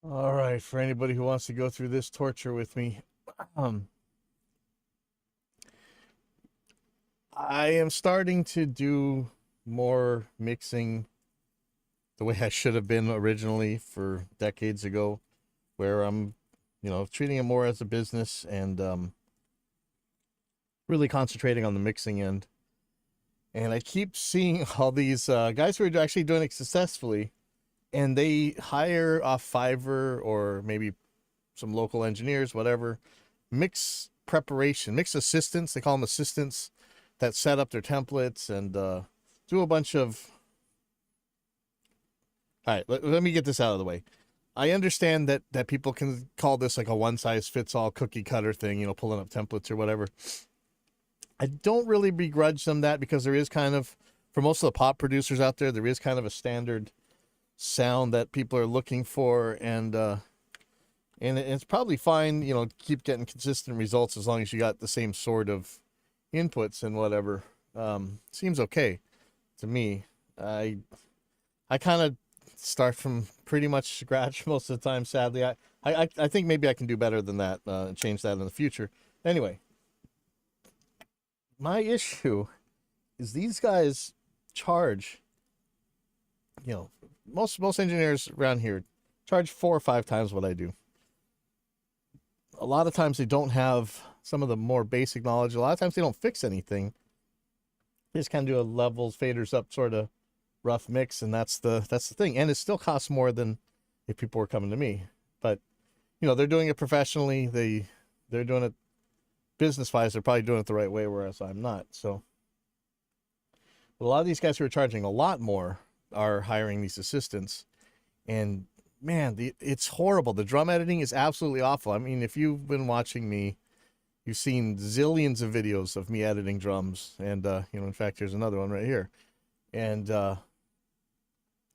All right, for anybody who wants to go through this torture with me, um, I am starting to do more mixing the way I should have been originally for decades ago, where I'm, treating it more as a business and really concentrating on the mixing end. And I keep seeing all these guys who are actually doing it successfully, and they hire off Fiverr or maybe some local engineers, whatever, mix assistants. They call them assistants that set up their templates and do a bunch of. All right, let me get this out of the way. I understand that people can call this like a one size fits all cookie cutter thing, pulling up templates or whatever. I don't really begrudge them that because there is kind of, for most of the pop producers out there, there is kind of a standard sound that people are looking for, and it's probably fine, keep getting consistent results as long as you got the same sort of inputs and whatever. Seems okay to me. I kind of start from pretty much scratch most of the time. Sadly, I think maybe I can do better than that. Change that in the future. Anyway, my issue is these guys charge. Most engineers around here charge 4 or 5 times what I do. A lot of times they don't have some of the more basic knowledge. A lot of times they don't fix anything. They just kind of do a levels, faders up sort of rough mix, and that's the thing. And it still costs more than if people were coming to me. But they're doing it professionally. They're doing it business wise. They're probably doing it the right way, whereas I'm not. So but a lot of these guys who are charging a lot more are hiring these assistants, and man, it's horrible. The drum editing is absolutely awful. I mean, if you've been watching me, you've seen zillions of videos of me editing drums, and in fact, here's another one right here. And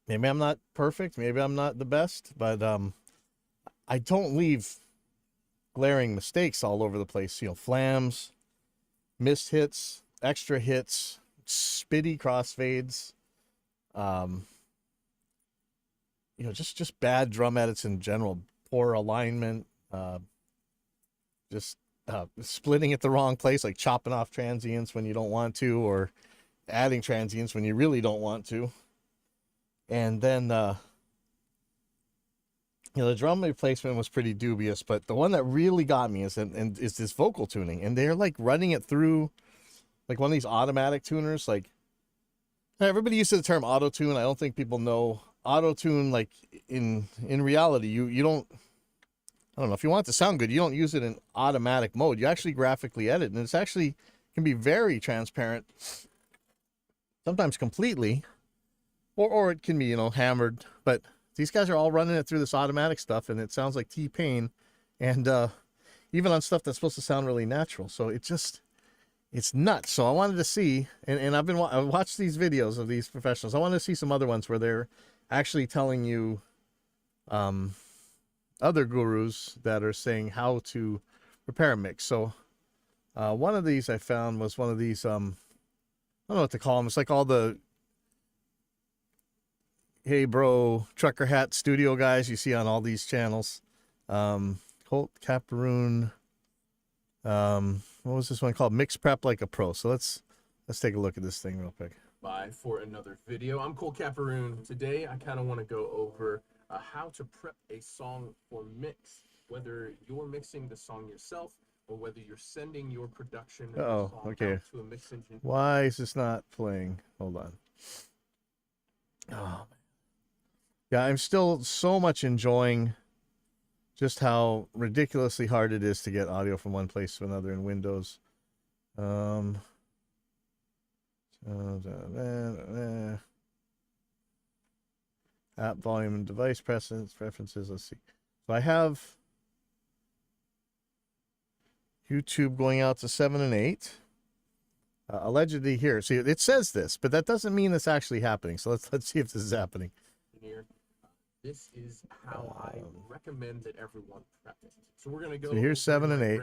maybe I'm not perfect, maybe I'm not the best, but I don't leave glaring mistakes all over the place. Flams, missed hits, extra hits, spitty crossfades, just bad drum edits in general, poor alignment, just splitting at the wrong place, like chopping off transients when you don't want to, or adding transients when you really don't want to. And then, the drum replacement was pretty dubious, but the one that really got me is this vocal tuning, and they're like running it through like one of these automatic tuners. Like everybody uses the term auto tune. I don't think people know auto tune. Like in reality, you don't. I don't know, if you want it to sound good, you don't use it in automatic mode. You actually graphically edit, and it's actually can be very transparent, sometimes completely, or it can be hammered. But these guys are all running it through this automatic stuff, and it sounds like T-Pain, and even on stuff that's supposed to sound really natural. So it's nuts. So I wanted to see, and I watched these videos of these professionals. I wanted to see some other ones where they're actually telling you other gurus that are saying how to prepare a mix. So one of these I found was one of these, I don't know what to call them. It's like all the, hey bro, trucker hat studio guys you see on all these channels. Colt Caparoon. What was this one called? Mix Prep Like a Pro. So let's take a look at this thing real quick. Bye for another video. I'm Colt Caparoon. Today I kind of want to go over how to prep a song for mix, whether you're mixing the song yourself or whether you're sending your production Oh, song okay. out to a mix engineer. Why is this not playing? Hold on. Oh, yeah, I'm still so much enjoying just how ridiculously hard it is to get audio from one place to another in Windows. App volume and device preferences. Let's see. So I have YouTube going out to 7 and 8. Allegedly here. See, it says this, but that doesn't mean it's actually happening. So let's see if this is happening. This is how I recommend that everyone prep it. So we're going to go. So here's 7 and 8.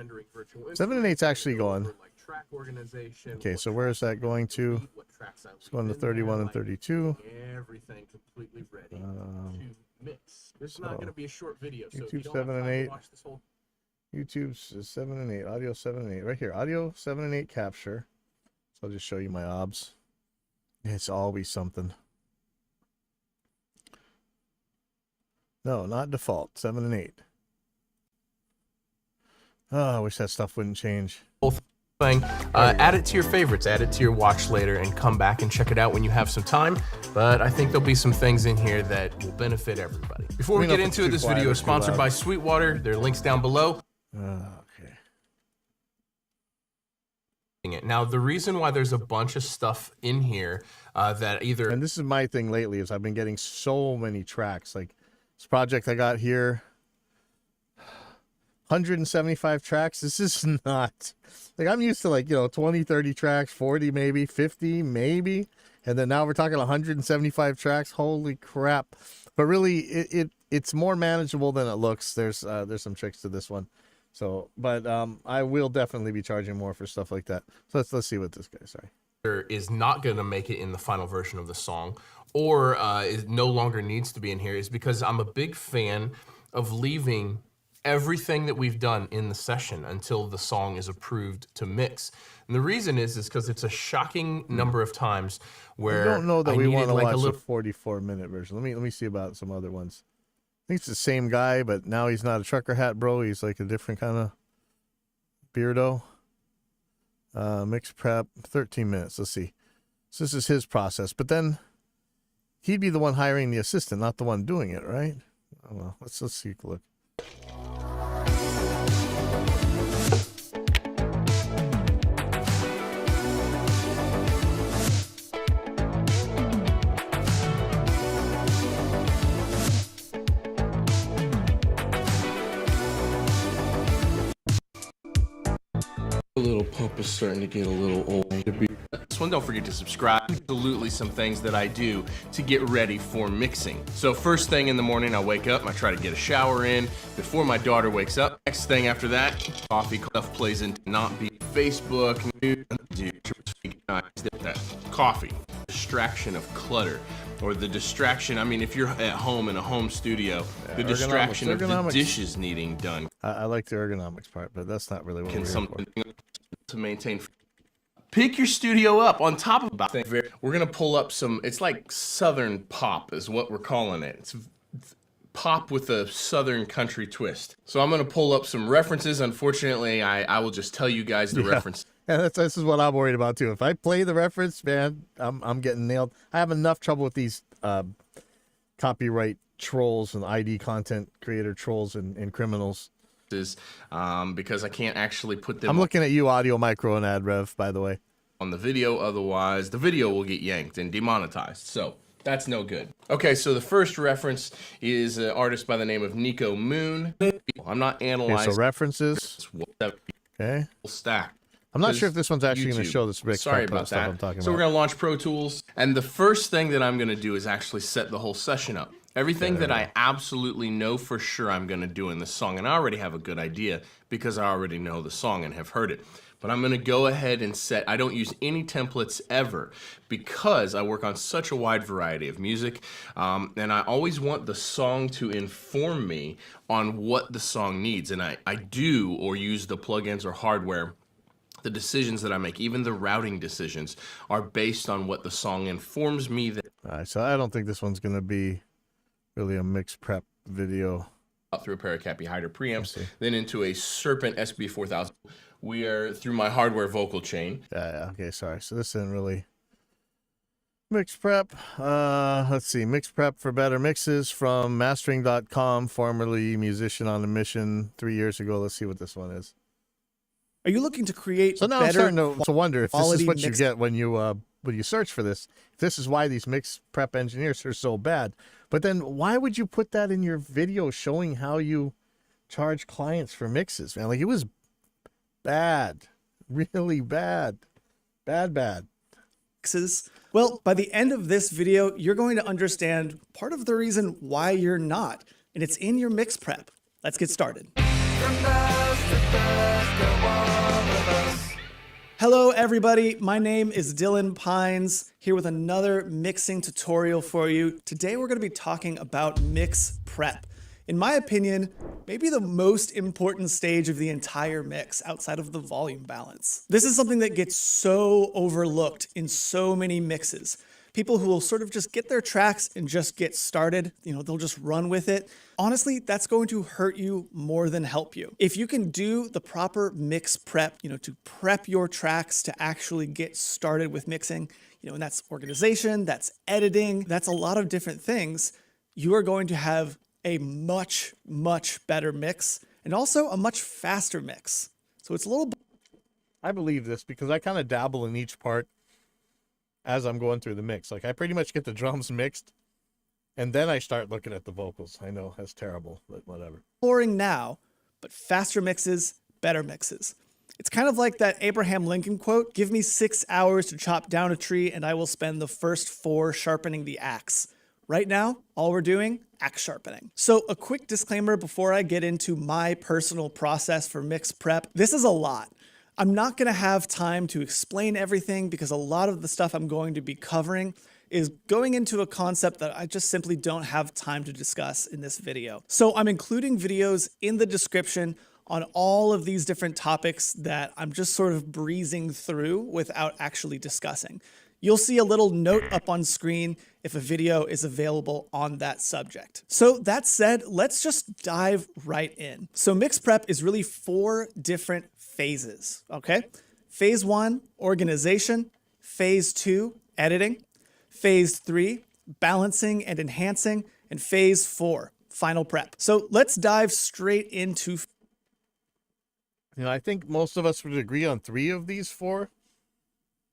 7 and 8's actually going. Like track organization. Okay, so where is that going to? It's going to 31 and 32. Everything completely ready to mix. This is not going to be a short video, so if YouTube you don't 7 have and time 8. to watch this whole YouTube's 7 and 8. Audio 7 and 8. Right here. Audio 7 and 8 capture. So I'll just show you my obs. It's always something. No, not default. 7 and 8. Oh, I wish that stuff wouldn't change. thing, add it to your favorites, add it to your watch later, and come back and check it out when you have some time. But I think there'll be some things in here that will benefit everybody. Before we get into it, this video is sponsored by Sweetwater. There are links down below. Okay. Now, the reason why there's a bunch of stuff in here that either... And this is my thing lately, is I've been getting so many tracks. Like this project I got here, 175 tracks. This is not... Like, I'm used to, like, you know, 20, 30 tracks, 40 maybe, 50 maybe. And then now we're talking 175 tracks. Holy crap. But really, it's more manageable than it looks. There's some tricks to this one. So, but I will definitely be charging more for stuff like that. So let's see what this guy, sorry. Is not going to make it in the final version of the song, or it no longer needs to be in here, is because I'm a big fan of leaving everything that we've done in the session until the song is approved to mix. And the reason is because it's a shocking number of times where I don't know that we want to like watch the 44-minute version. Let me see about some other ones. I think it's the same guy, but now he's not a trucker hat bro. He's like a different kind of beardo. Mix prep, 13 minutes. Let's see. So this is his process, but then he'd be the one hiring the assistant, not the one doing it, right? Oh, well, let's see. Look. Little pump is starting to get a little old. This one, don't forget to subscribe. Absolutely some things that I do to get ready for mixing. So first thing in the morning, I wake up, I try to get a shower in before my daughter wakes up. Next thing after that, coffee stuff plays into not be Facebook, coffee, distraction of clutter, or the distraction, I mean, if you're at home in a home studio, the distraction of the dishes needing done. I like the ergonomics part, but that's not really what we're here for. To maintain. Pick your studio up on top of about thing. We're gonna pull up some. It's like Southern pop is what we're calling it. It's pop with a Southern country twist. So I'm gonna pull up some references. Unfortunately, I will just tell you guys the reference. And this is what I'm worried about too. If I play the reference, man, I'm getting nailed. I have enough trouble with these copyright trolls and ID content creator trolls and criminals. Because I can't actually put them. I'm looking at you, Audio Micro and Ad Rev, by the way. On the video, otherwise the video will get yanked and demonetized. So that's no good. Okay, so the first reference is an artist by the name of Nico Moon. I'm not analyzing. Okay, so references. Okay. Stack. I'm not sure if this one's actually going to show this mix. Sorry about that. So we're going to launch Pro Tools, and the first thing that I'm going to do is actually set the whole session up. Everything that I absolutely know for sure I'm going to do in this song, and I already have a good idea because I already know the song and have heard it. But I'm going to go ahead and set, I don't use any templates ever because I work on such a wide variety of music, and I always want the song to inform me on what the song needs. And I do, or use the plugins or hardware. The decisions that I make, even the routing decisions, are based on what the song informs me that. All right, so I don't think this one's going to be really a mix prep video. Through a pair of Cappy Hyder preamps, then into a Serpent SB4000. We are through my hardware vocal chain. Okay, sorry. So this isn't really mix prep. Let's see. Mix prep for better mixes from mastering.com, formerly musician on a mission 3 years ago. Let's see what this one is. Are you looking to create? So now I'm starting to wonder if this is what you get when you search for this. If this is why these mix prep engineers are so bad. But then why would you put that in your video showing how you charge clients for mixes, man? Like, it was bad, really bad, bad. Well, by the end of this video, you're going to understand part of the reason why you're not, and it's in your mix prep. Let's get started. Hello everybody, my name is Dylan Pines, here with another mixing tutorial for you. Today we're going to be talking about mix prep. In my opinion, maybe the most important stage of the entire mix outside of the volume balance. This is something that gets so overlooked in so many mixes. People who will sort of just get their tracks and just get started, they'll just run with it. Honestly, that's going to hurt you more than help you. If you can do the proper mix prep, to prep your tracks to actually get started with mixing, and that's organization, that's editing, that's a lot of different things, you are going to have a much, much better mix and also a much faster mix. So it's a little... I believe this because I kind of dabble in each part as I'm going through the mix. Like I pretty much get the drums mixed and then I start looking at the vocals. I know that's terrible, but whatever. Boring now, but faster mixes, better mixes. It's kind of like that Abraham Lincoln quote, "Give me 6 hours to chop down a tree and I will spend the first 4 sharpening the axe." Right now, all we're doing, axe sharpening. So a quick disclaimer before I get into my personal process for mix prep. This is a lot. I'm not gonna have time to explain everything because a lot of the stuff I'm going to be covering is going into a concept that I just simply don't have time to discuss in this video. So I'm including videos in the description on all of these different topics that I'm just sort of breezing through without actually discussing. You'll see a little note up on screen if a video is available on that subject. So that said, let's just dive right in. So mix prep is really 4 different phases, okay? Phase 1, organization. Phase 2, editing. Phase 3, balancing and enhancing. And phase 4, final prep. So let's dive straight into... I think most of us would agree on 3 of these 4.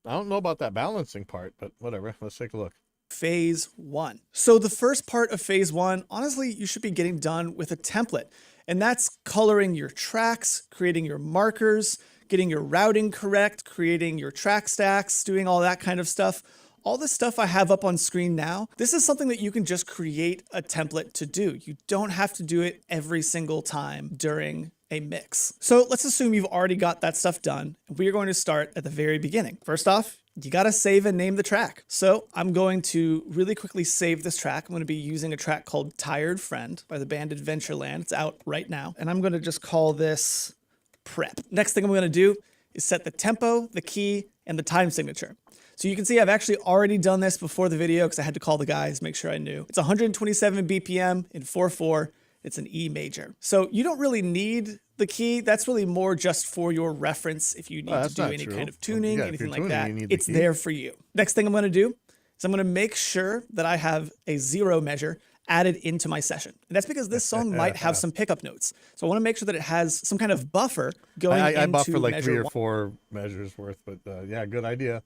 I don't know about that balancing part, but whatever. Let's take a look. Phase 1. So the first part of phase 1, honestly, you should be getting done with a template. And that's coloring your tracks, creating your markers, getting your routing correct, creating your track stacks, doing all that kind of stuff. All this stuff I have up on screen now, this is something that you can just create a template to do. You don't have to do it every single time during a mix. So let's assume you've already got that stuff done. We are going to start at the very beginning. First off, you got to save and name the track. So I'm going to really quickly save this track. I'm going to be using a track called Tired Friend by the band Adventureland. It's out right now. And I'm going to just call this Prep. Next thing I'm going to do is set the tempo, the key, and the time signature. So you can see I've actually already done this before the video because I had to call the guys, make sure I knew. It's 127 BPM in 4/4. It's an E major. So you don't really need the key. That's really more just for your reference if you need to do any kind of tuning, anything like that. It's there for you. Next thing I'm going to do is I'm going to make sure that I have a 0 measure added into my session. And that's because this song might have some pickup notes. So I want to make sure that it has some kind of buffer going into I buffer like measure 3 or 4 measures worth, but yeah, good idea.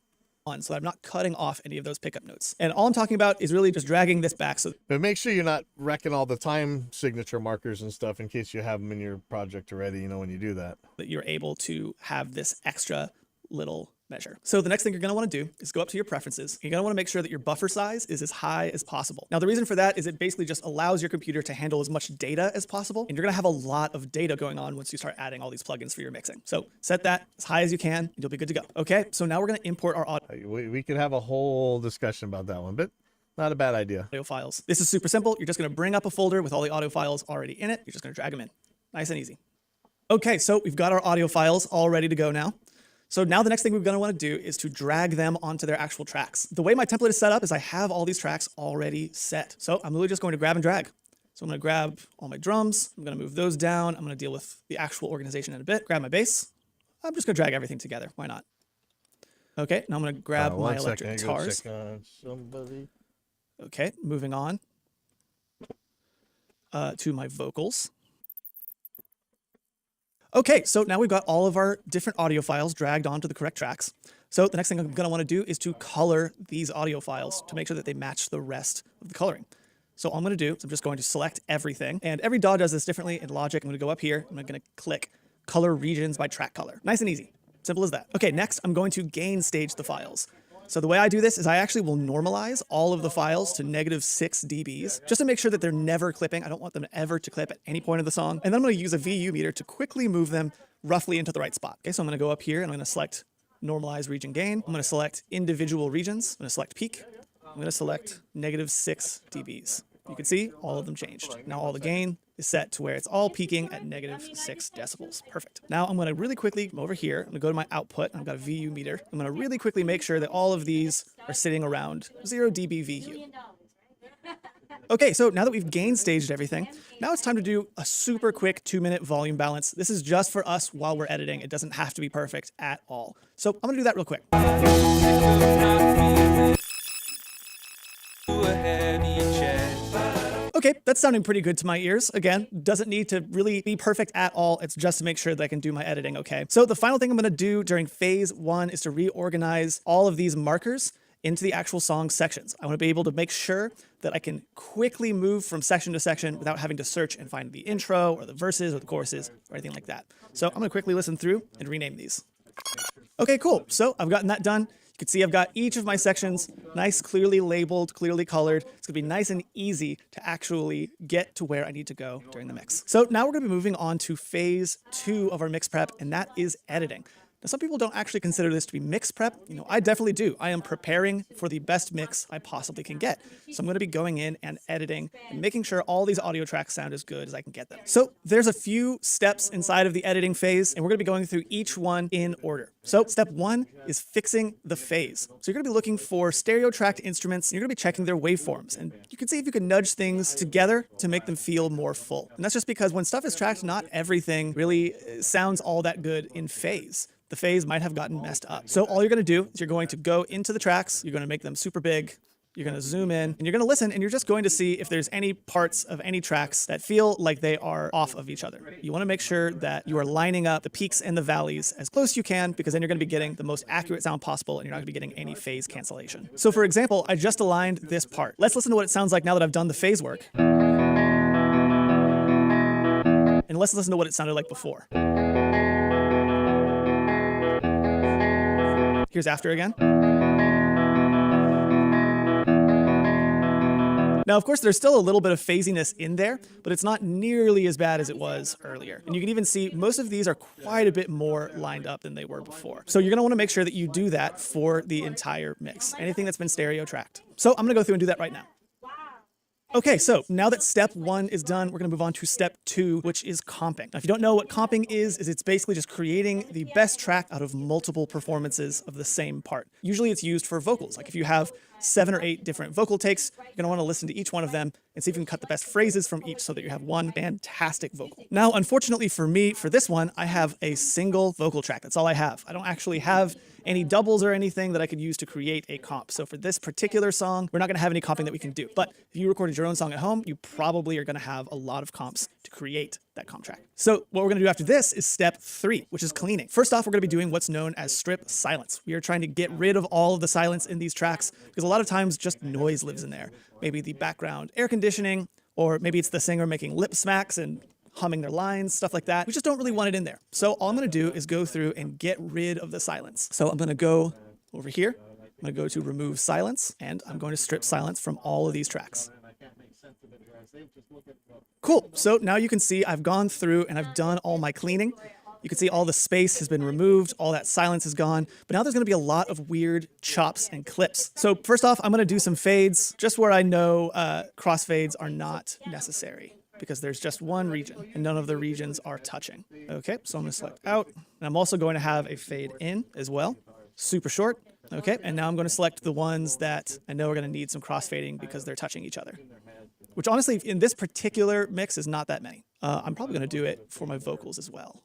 So I'm not cutting off any of those pickup notes. And all I'm talking about is really just dragging this back. So But make sure you're not wrecking all the time signature markers and stuff in case you have them in your project already, when you do that. that you're able to have this extra little measure. So the next thing you're going to want to do is go up to your preferences. You're going to want to make sure that your buffer size is as high as possible. Now, the reason for that is it basically just allows your computer to handle as much data as possible. And you're going to have a lot of data going on once you start adding all these plugins for your mixing. So set that as high as you can and you'll be good to go. Okay, so now we're going to import our We could have a whole discussion about that one, but not a bad idea. audio files. This is super simple. You're just going to bring up a folder with all the audio files already in it. You're just going to drag them in. Nice and easy. Okay, so we've got our audio files all ready to go now. So now the next thing we're going to want to do is to drag them onto their actual tracks. The way my template is set up is I have all these tracks already set. So I'm literally just going to grab and drag. So I'm going to grab all my drums. I'm going to move those down. I'm going to deal with the actual organization in a bit. Grab my bass. I'm just going to drag everything together. Why not? Okay, now I'm going to grab my electric guitars. Okay, moving on to my vocals. Okay, so now we've got all of our different audio files dragged onto the correct tracks. So the next thing I'm going to want to do is to color these audio files to make sure that they match the rest of the coloring. So all I'm going to do is I'm just going to select everything. And every DAW does this differently. In Logic, I'm going to go up here. I'm going to click Color Regions by Track Color. Nice and easy. Simple as that. Okay, next I'm going to gain stage the files. So the way I do this is I actually will normalize all of the files to -6 dBs, just to make sure that they're never clipping. I don't want them ever to clip at any point of the song. And then I'm going to use a VU meter to quickly move them roughly into the right spot. Okay, so I'm going to go up here and I'm going to select normalize region gain. I'm going to select individual regions. I'm going to select peak. I'm going to select -6 dBs. You can see all of them changed. Now all the gain is set to where it's all peaking at -6 decibels. Perfect. Now I'm going to really quickly come over here. I'm going to go to my output. I've got a VU meter. I'm going to really quickly make sure that all of these are sitting around 0 dB VU. Okay, so now that we've gain staged everything, now it's time to do a super quick 2-minute volume balance. This is just for us while we're editing. It doesn't have to be perfect at all. So I'm going to do that real quick. Okay, that's sounding pretty good to my ears. Again, doesn't need to really be perfect at all. It's just to make sure that I can do my editing okay. So the final thing I'm going to do during phase 1 is to reorganize all of these markers into the actual song sections. I want to be able to make sure that I can quickly move from section to section without having to search and find the intro or the verses or the choruses or anything like that. So I'm going to quickly listen through and rename these. Okay, cool. So I've gotten that done. You can see I've got each of my sections nice, clearly labeled, clearly colored. It's going to be nice and easy to actually get to where I need to go during the mix. So now we're going to be moving on to phase 2 of our mix prep, and that is editing. Now, some people don't actually consider this to be mix prep. I definitely do. I am preparing for the best mix I possibly can get. So I'm going to be going in and editing and making sure all these audio tracks sound as good as I can get them. So there's a few steps inside of the editing phase, and we're going to be going through each one in order. So step 1 is fixing the phase. So you're going to be looking for stereo tracked instruments, and you're going to be checking their waveforms. And you can see if you can nudge things together to make them feel more full. And that's just because when stuff is tracked, not everything really sounds all that good in phase. The phase might have gotten messed up. So all you're going to do is you're going to go into the tracks, you're going to make them super big, you're going to zoom in, and you're going to listen, and you're just going to see if there's any parts of any tracks that feel like they are off of each other. You want to make sure that you are lining up the peaks and the valleys as close as you can, because then you're going to be getting the most accurate sound possible, and you're not going to be getting any phase cancellation. So for example, I just aligned this part. Let's listen to what it sounds like now that I've done the phase work. And let's listen to what it sounded like before. Here's after again. Now, of course, there's still a little bit of phasiness in there, but it's not nearly as bad as it was earlier. And you can even see most of these are quite a bit more lined up than they were before. So you're going to want to make sure that you do that for the entire mix, anything that's been stereo tracked. So I'm going to go through and do that right now. Okay, so now that step 1 is done, we're going to move on to step 2, which is comping. Now, if you don't know what comping is it's basically just creating the best track out of multiple performances of the same part. Usually it's used for vocals. Like if you have 7 or 8 different vocal takes, you're going to want to listen to each one of them and see if you can cut the best phrases from each so that you have one fantastic vocal. Now, unfortunately for me, for this one, I have a single vocal track. That's all I have. I don't actually have any doubles or anything that I could use to create a comp. So for this particular song, we're not going to have any comping that we can do. But if you recorded your own song at home, you probably are going to have a lot of comps to create that comp track. So what we're going to do after this is step 3, which is cleaning. First off, we're going to be doing what's known as strip silence. We are trying to get rid of all of the silence in these tracks because a lot of times just noise lives in there. Maybe the background air conditioning, or maybe it's the singer making lip smacks and humming their lines, stuff like that. We just don't really want it in there. So all I'm going to do is go through and get rid of the silence. So I'm going to go over here. I'm going to go to remove silence, and I'm going to strip silence from all of these tracks. Cool. So now you can see I've gone through and I've done all my cleaning. You can see all the space has been removed, all that silence is gone, but now there's going to be a lot of weird chops and clips. So first off, I'm going to do some fades just where I know crossfades are not necessary, because there's just one region and none of the regions are touching. Okay, so I'm going to select out, and I'm also going to have a fade in as well, super short. Okay, and now I'm going to select the ones that I know are going to need some crossfading because they're touching each other, which honestly in this particular mix is not that many. I'm probably going to do it for my vocals as well.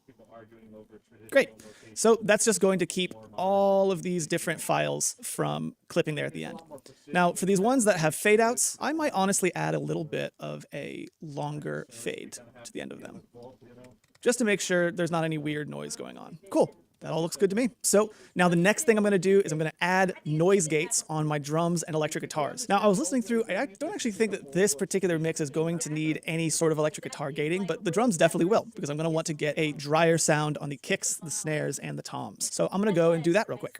Great. So that's just going to keep all of these different files from clipping there at the end. Now, for these ones that have fade outs, I might honestly add a little bit of a longer fade to the end of them, just to make sure there's not any weird noise going on. Cool. That all looks good to me. So now the next thing I'm going to do is I'm going to add noise gates on my drums and electric guitars. Now I was listening through, I don't actually think that this particular mix is going to need any sort of electric guitar gating, but the drums definitely will, because I'm going to want to get a drier sound on the kicks, the snares, and the toms. So I'm going to go and do that real quick.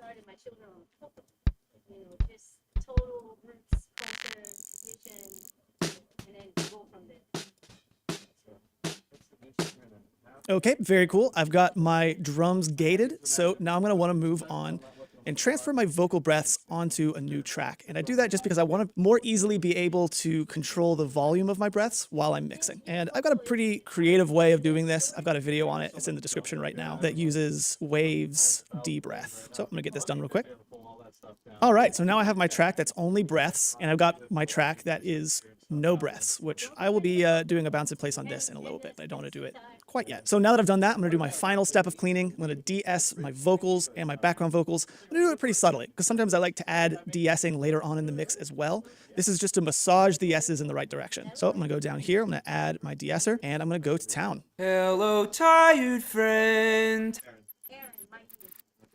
Okay, very cool. I've got my drums gated, so now I'm going to want to move on and transfer my vocal breaths onto a new track. And I do that just because I want to more easily be able to control the volume of my breaths while I'm mixing. And I've got a pretty creative way of doing this. I've got a video on it. It's in the description right now that uses Waves D breath. So I'm going to get this done real quick. All right, so now I have my track that's only breaths, and I've got my track that is no breaths, which I will be doing a bounce in place on this in a little bit, but I don't want to do it quite yet. So now that I've done that, I'm going to do my final step of cleaning. I'm going to de-ess my vocals and my background vocals. I'm going to do it pretty subtly, because sometimes I like to add de-essing later on in the mix as well. This is just to massage the S's in the right direction. So I'm going to go down here, I'm going to add my de-esser, and I'm going to go to town. Hello, tired friend.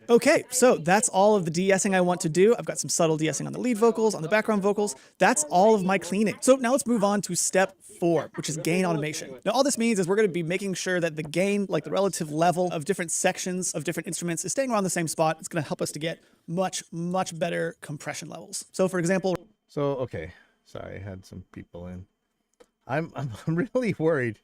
Okay, so that's all of the de-essing I want to do. I've got some subtle de-essing on the lead vocals, on the background vocals. That's all of my cleaning. So now let's move on to step 4, which is gain automation. Now all this means is we're going to be making sure that the gain, like the relative level of different sections of different instruments, is staying around the same spot. It's going to help us to get much, much better compression levels. So for example... So, okay, sorry, I had some people in. I'm really worried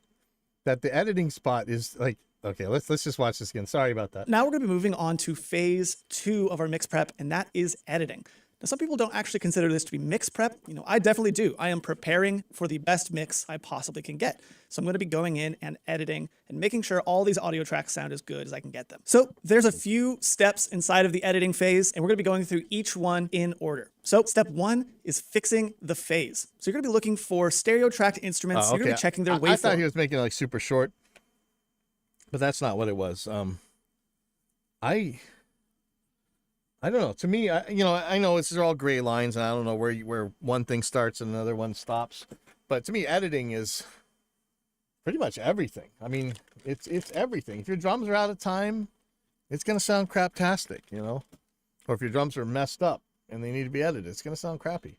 that the editing spot is like, okay, let's just watch this again. Sorry about that. Now we're going to be moving on to phase 2 of our mix prep, and that is editing. Now, some people don't actually consider this to be mix prep. You know, I definitely do. I am preparing for the best mix I possibly can get. So I'm going to be going in and editing and making sure all these audio tracks sound as good as I can get them. So there's a few steps inside of the editing phase, and we're going to be going through each one in order. So step 1 is fixing the phase. So you're going to be looking for stereo tracked instruments. You're going to be checking their waveform. I thought he was making it like super short, but that's not what it was. I don't know. To me, I know it's all gray lines, and I don't know where one thing starts and another one stops. But to me, editing is pretty much everything. I mean, it's everything. If your drums are out of time, it's gonna sound craptastic, you know. Or if your drums are messed up and they need to be edited, it's gonna sound crappy.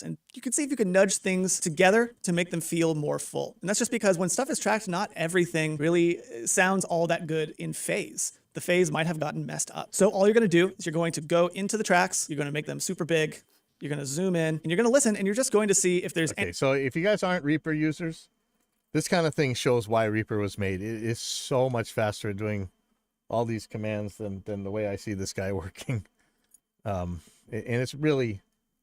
And you can see if you can nudge things together to make them feel more full. And that's just because when stuff is tracked, not everything really sounds all that good in phase. The phase might have gotten messed up. So all you're going to do is you're going to go into the tracks, you're going to make them super big, you're going to zoom in, and you're going to listen, and you're just going to see if there's Okay, so if you guys aren't Reaper users, this kind of thing shows why Reaper was made. It is so much faster at doing all these commands than the way I see this guy working. And it's really...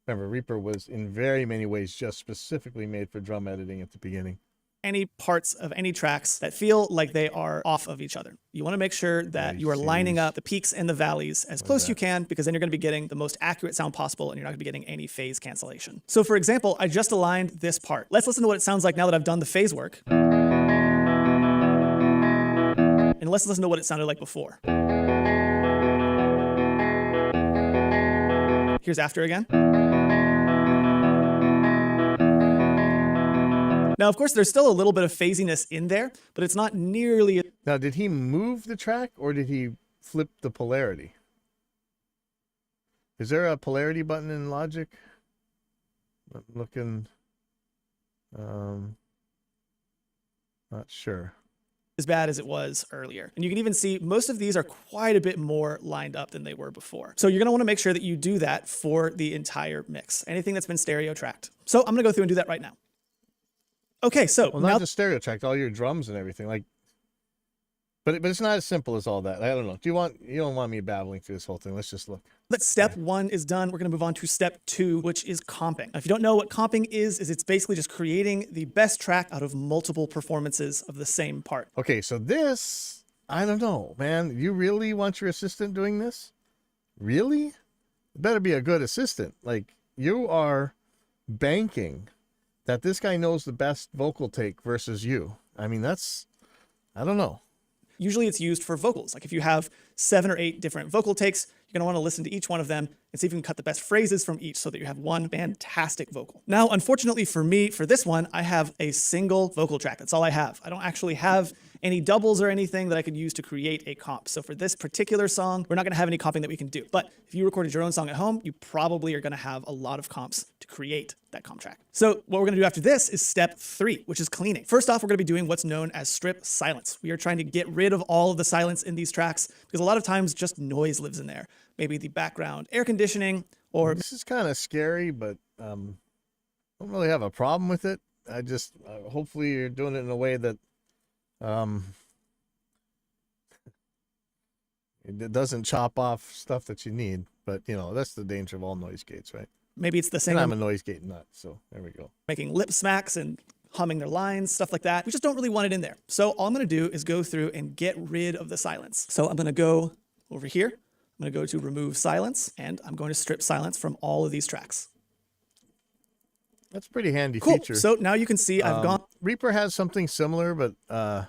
Remember, Reaper was in very many ways just specifically made for drum editing at the beginning. Any parts of any tracks that feel like they are off of each other. You want to make sure that you are lining up the peaks and the valleys as close as you can, because then you're going to be getting the most accurate sound possible and you're not going to be getting any phase cancellation. So for example, I just aligned this part. Let's listen to what it sounds like now that I've done the phase work. And let's listen to what it sounded like before. Here's after again. Now, of course, there's still a little bit of phasiness in there, but it's not nearly... Now, did he move the track or did he flip the polarity? Is there a polarity button in Logic? I'm looking... not sure. As bad as it was earlier. And you can even see most of these are quite a bit more lined up than they were before. So you're going to want to make sure that you do that for the entire mix, anything that's been stereo tracked. So I'm going to go through and do that right now. Okay, so well, not just stereo tracked, all your drums and everything, like, but it's not as simple as all that. I don't know. You don't want me babbling through this whole thing? Let's just look. That step 1 is done. We're going to move on to step 2, which is comping. Now, if you don't know what comping is it's basically just creating the best track out of multiple performances of the same part. Okay, so this, I don't know, man. You really want your assistant doing this? Really? It better be a good assistant. Like, you are banking that this guy knows the best vocal take versus you. I mean, I don't know. Usually it's used for vocals. Like if you have 7 or 8 different vocal takes, you're going to want to listen to each one of them and see if you can cut the best phrases from each so that you have one fantastic vocal. Now, unfortunately for me, for this one, I have a single vocal track. That's all I have. I don't actually have any doubles or anything that I could use to create a comp. So for this particular song, we're not going to have any comping that we can do. But if you recorded your own song at home, you probably are going to have a lot of comps to create that comp track. So what we're going to do after this is step 3, which is cleaning. First off, we're going to be doing what's known as strip silence. We are trying to get rid of all of the silence in these tracks because a lot of times just noise lives in there. Maybe the background air conditioning or... This is kind of scary, but I don't really have a problem with it. I just, hopefully you're doing it in a way that it doesn't chop off stuff that you need. But you know, that's the danger of all noise gates, right? Maybe it's the And singer I'm a noise gate nut, so there we go. making lip smacks and humming their lines, stuff like that. We just don't really want it in there. So all I'm going to do is go through and get rid of the silence. So I'm going to go over here. I'm going to go to remove silence, and I'm going to strip silence from all of these tracks. That's a pretty handy Cool. feature. So now you can see I've gone Reaper has something similar, but I'm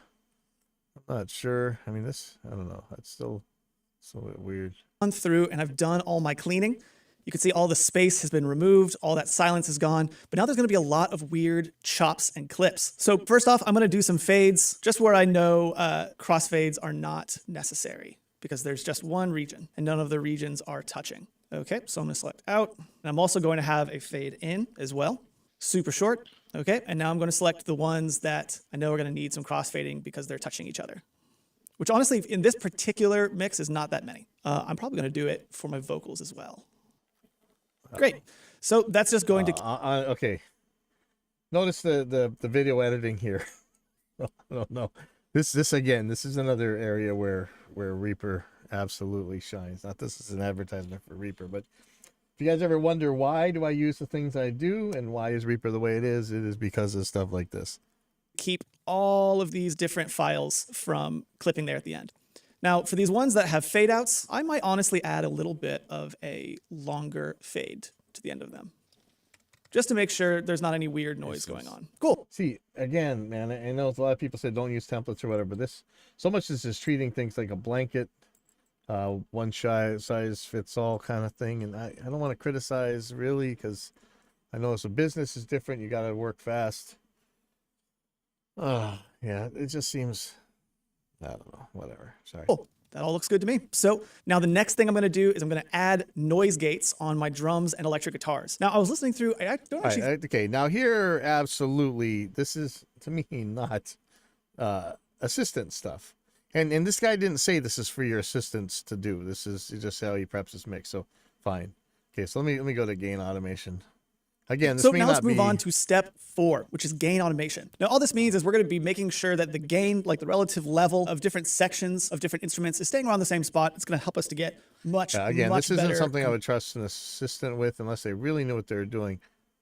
not sure. I mean, I don't know. It's still a bit weird. through and I've done all my cleaning. You can see all the space has been removed, all that silence is gone, but now there's gonna be a lot of weird chops and clips. So first off, I'm gonna do some fades, just where I know crossfades are not necessary, because there's just one region and none of the regions are touching. Okay, so I'm gonna select out, and I'm also going to have a fade in as well, super short. Okay, and now I'm gonna select the ones that I know are gonna need some crossfading because they're touching each other, which honestly, in this particular mix is not that many. I'm probably gonna do it for my vocals as well. Great. So that's just going to... Okay. Notice the video editing here. I don't know. This is another area where Reaper absolutely shines. Not this is an advertisement for Reaper, but if you guys ever wonder why do I use the things I do and why is Reaper the way it is because of stuff like this. keep all of these different files from clipping there at the end. Now, for these ones that have fade outs, I might honestly add a little bit of a longer fade to the end of them, just to make sure there's not any weird noise going on. Cool. See, again, man, I know a lot of people say don't use templates or whatever, but so much is just treating things like a blanket, one size fits all kind of thing. And I don't want to criticize really, because I know it's a business is different. You got to work fast. Yeah, it just seems, I don't know, whatever. Sorry. Cool. That all looks good to me. So now the next thing I'm going to do is I'm going to add noise gates on my drums and electric guitars. Now I was listening through, I don't actually... Okay, now here, absolutely, this is, to me, not assistant stuff. And this guy didn't say this is for your assistants to do. This is just how he preps his mix, so fine. Okay, so let me go to gain automation. Again, this so may now not let's move be... on to step 4, which is gain automation. Now, all this means is we're going to be making sure that the gain, like the relative level of different sections of different instruments, is staying around the same spot. It's going to help us to get much, again, much this isn't better. something I would trust an assistant with unless they really knew what they were doing.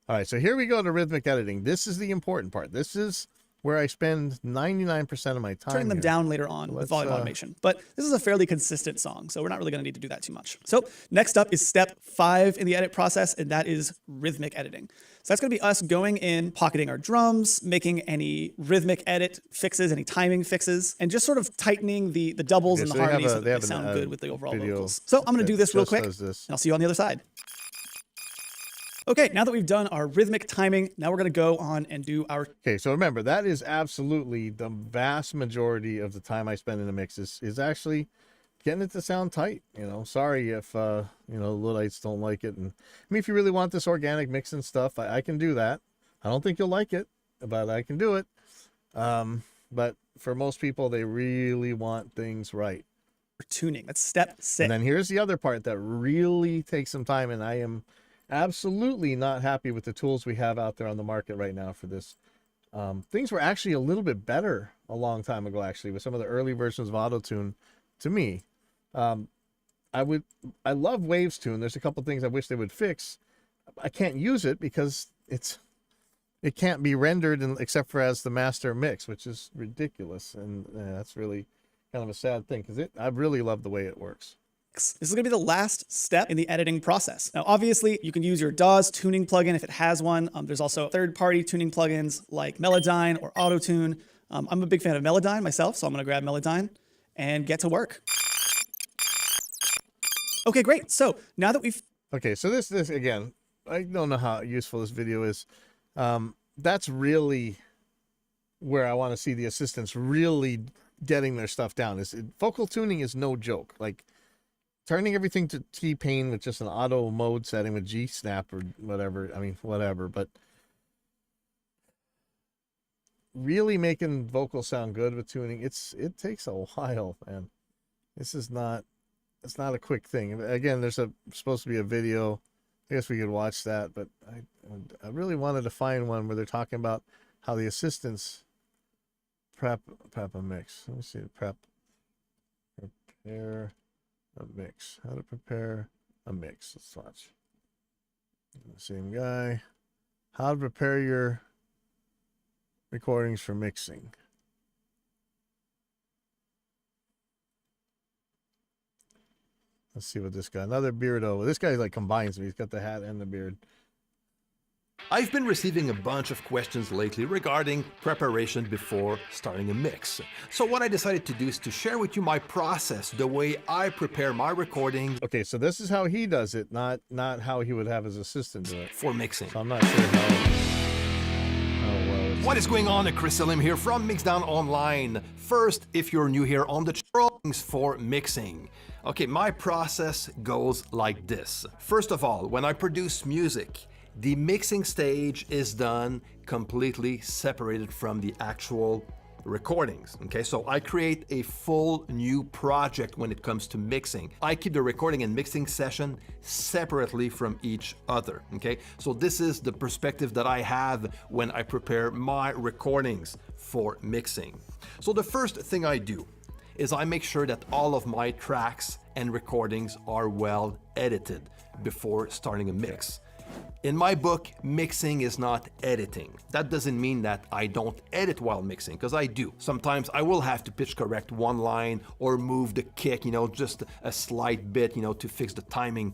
All right, so here we go to rhythmic editing. This is the important part. This is where I spend 99% of my time. Turning them here. down later on with volume automation. But this is a fairly consistent song, so we're not really going to need to do that too much. So next up is step 5 in the edit process, and that is rhythmic editing. So that's going to be us going in, pocketing our drums, making any rhythmic edit fixes, any timing fixes, and just sort of tightening the doubles Okay, and so the they have harmonies a- so they that have they sound an, good with the overall video vocals. So I'm going to do this real just quick, does this. and I'll see you on the other side. Okay, now that we've done our rhythmic timing, now we're going to go on and do our... Okay, so remember, that is absolutely the vast majority of the time I spend in the mix is actually getting it to sound tight. You know, sorry if, you know, Luddites don't like it. And I mean, if you really want this organic mix and stuff, I can do that. I don't think you'll like it, but I can do it. But for most people, they really want things right. tuning. That's step 6. And then here's the other part that really takes some time, and I am absolutely not happy with the tools we have out there on the market right now for this. Things were actually a little bit better a long time ago, actually, with some of the early versions of Auto-Tune. To me, I love Waves Tune. There's a couple things I wish they would fix. I can't use it because it can't be rendered except for as the master mix, which is ridiculous, and that's really kind of a sad thing because I really love the way it works. This is going to be the last step in the editing process. Now, obviously, you can use your DAW's tuning plugin if it has one. There's also third-party tuning plugins like Melodyne or Auto-Tune. I'm a big fan of Melodyne myself, so I'm going to grab Melodyne and get to work. Okay, great. So now that we've... Okay, so this again, I don't know how useful this video is. That's really where I want to see the assistants really getting their stuff down. Vocal tuning is no joke. Like, turning everything to T-Pain with just an auto mode setting with G-Snap or whatever. I mean, whatever. But really making vocals sound good with tuning, it takes a while, man. It's not a quick thing. Again, there's supposed to be a video. I guess we could watch that, but I really wanted to find one where they're talking about how the assistants prep a mix. Let me see. Prepare a mix. How to prepare a mix. Let's watch. Same guy. How to prepare your recordings for mixing. Let's see what this guy. Another beardo. This guy like combines me. He's got the hat and the beard. I've been receiving a bunch of questions lately regarding preparation before starting a mix. So what I decided to do is to share with you my process, the way I prepare my recordings Okay, so this is how he does it, not how he would have his assistant do it. for mixing. So I'm not sure how well it's... What is going on? Chris Elim here from Mixdown Online. First, if you're new here on the channel, things for mixing. Okay, my process goes like this. First of all, when I produce music, the mixing stage is done completely separated from the actual recordings. Okay, so I create a full new project when it comes to mixing. I keep the recording and mixing session separately from each other. Okay, so this is the perspective that I have when I prepare my recordings for mixing. So the first thing I do is I make sure that all of my tracks and recordings are well edited before starting a mix. In my book, mixing is not editing. That doesn't mean that I don't edit while mixing, because I do. Sometimes I will have to pitch correct one line or move the kick, just a slight bit, to fix the timing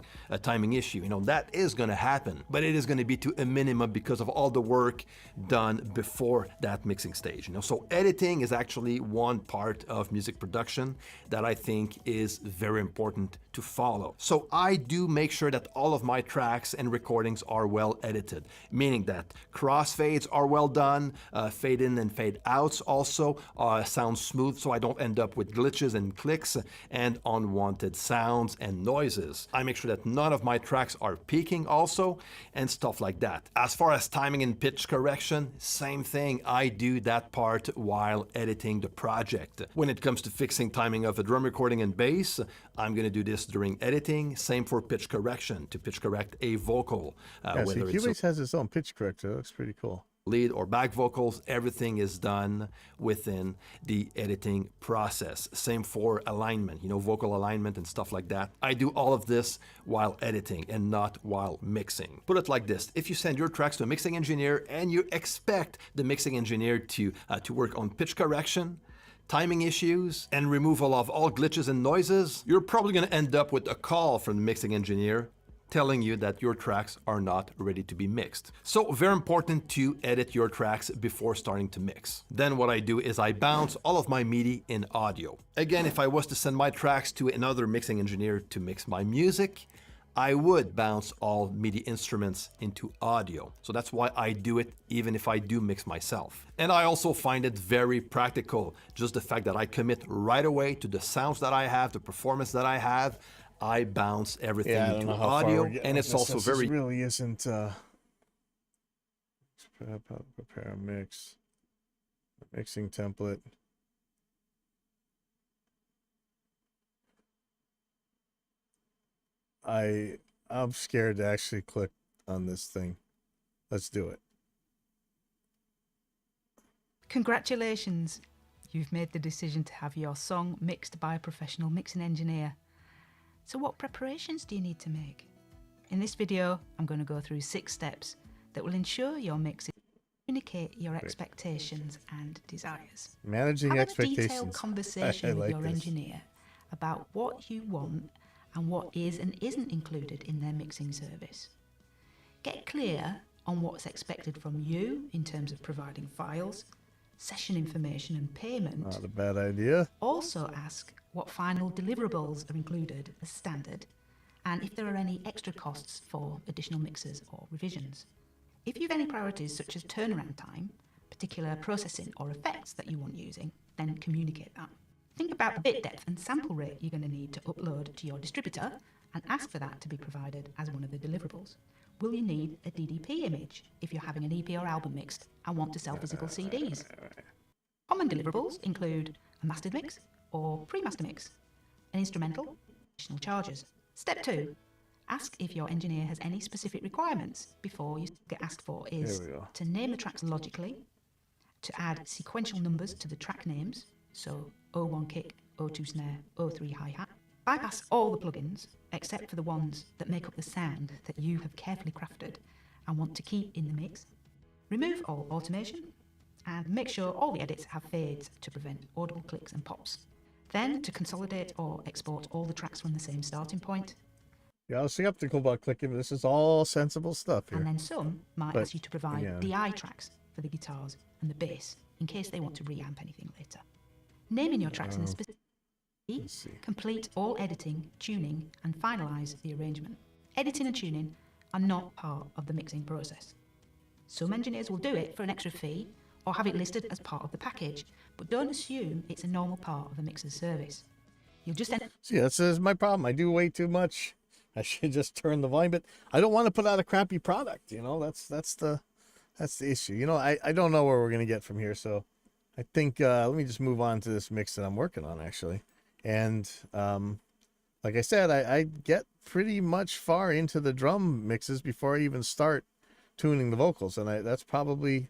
issue. That is going to happen, but it is going to be to a minimum because of all the work done before that mixing stage. So editing is actually one part of music production that I think is very important to follow. So I do make sure that all of my tracks and recordings are well edited, meaning that crossfades are well done, fade in and fade outs also sound smooth so I don't end up with glitches and clicks and unwanted sounds and noises. I make sure that none of my tracks are peaking also and stuff like that. As far as timing and pitch correction, same thing. I do that part while editing the project. When it comes to fixing timing of a drum recording and bass, I'm going to do this during editing. Same for pitch correction, to pitch correct a vocal. Yeah, see, Whether it's Cubase has its own pitch corrector. That looks pretty cool. lead or back vocals, everything is done within the editing process. Same for alignment, vocal alignment and stuff like that. I do all of this while editing and not while mixing. Put it like this: if you send your tracks to a mixing engineer and you expect the mixing engineer to work on pitch correction, timing issues, and removal of all glitches and noises, you're probably going to end up with a call from the mixing engineer telling you that your tracks are not ready to be mixed. So very important to edit your tracks before starting to mix. Then what I do is I bounce all of my MIDI in audio. Again, if I was to send my tracks to another mixing engineer to mix my music, I would bounce all MIDI instruments into audio. So that's why I do it even if I do mix myself. And I also find it very practical, just the fact that I commit right away to the sounds that I have, the performance that I have. I bounce everything into audio, and it's also very... This really isn't prepare a mix. Mixing template. I'm scared to actually click on this thing. Let's do it. Congratulations! You've made the decision to have your song mixed by a professional mixing engineer. So what preparations do you need to make? In this video, I'm going to go through 6 steps that will ensure your mixes communicate your expectations and desires. Managing Have expectations. a detailed conversation I with like your this. engineer about what you want and what is and isn't included in their mixing service. Get clear on what's expected from you in terms of providing files, session information and payment. Not a bad idea. Also ask what final deliverables are included as standard and if there are any extra costs for additional mixes or revisions. If you have any priorities such as turnaround time, particular processing or effects that you want using, then communicate that. Think about the bit depth and sample rate you're going to need to upload to your distributor and ask for that to be provided as one of the deliverables. Will you need a DDP image if you're having an EP or album mixed and want to sell physical CDs? Common deliverables include a mastered mix or pre-master mix, an instrumental, additional charges. Step 2, ask if your engineer has any specific requirements before you get asked for is There we go. to name the tracks logically, to add sequential numbers to the track names, so 01 kick, 02 snare, 03 hi-hat, Bypass all the plugins, except for the ones that make up the sound that you have carefully crafted and want to keep in the mix. Remove all automation, and make sure all the edits have fades to prevent audible clicks and pops. Then, to consolidate or export all the tracks from the same starting point, Yeah, I was skeptical about clicking, but this is all sensible stuff here. and then some might But, ask you to provide again- DI tracks for the guitars and the bass in case they want to reamp anything later. Naming your tracks in a specific Let's see. complete all editing, tuning, and finalize the arrangement. Editing and tuning are not part of the mixing process. Some engineers will do it for an extra fee or have it listed as part of the package, but don't assume it's a normal part of a mixer's service. You'll just end up See, this is my problem. I do way too much. I should just turn the volume, but I don't want to put out a crappy product. You know, that's the issue. You know, I don't know where we're gonna get from here, so I think let me just move on to this mix that I'm working on actually. And like I said, I get pretty much far into the drum mixes before I even start tuning the vocals, and that's probably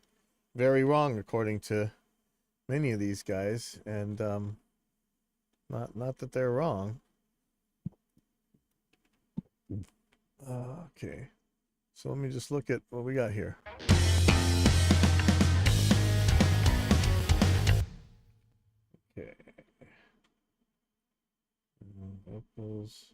very wrong according to many of these guys, and not that they're wrong. Okay, so let me just look at what we got here. Okay. Vocals.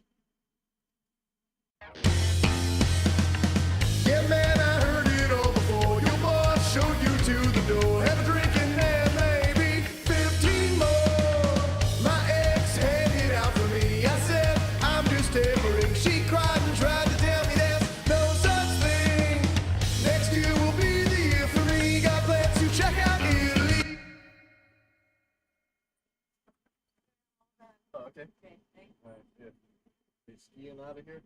Yeah, man, I heard it all before. Your boss showed you to the door. Have a drink and then maybe 15 more. My ex handed out for me. I said, I'm just tempering. She cried and tried to tell me there's no such thing. Next year will be the year for me. Got plans to check out Italy. Oh, okay. All right, good. They skiing out of here?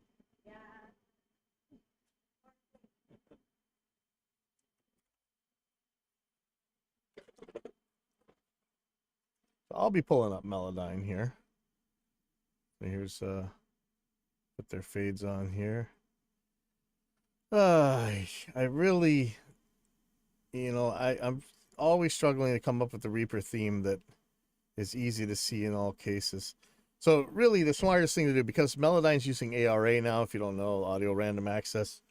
So I'll be pulling up Melodyne here. So here's put their fades on here. I really, you know, I'm always struggling to come up with a Reaper theme that is easy to see in all cases. So really the smartest thing to do, because Melodyne's using ARA now, if you don't know, audio random access,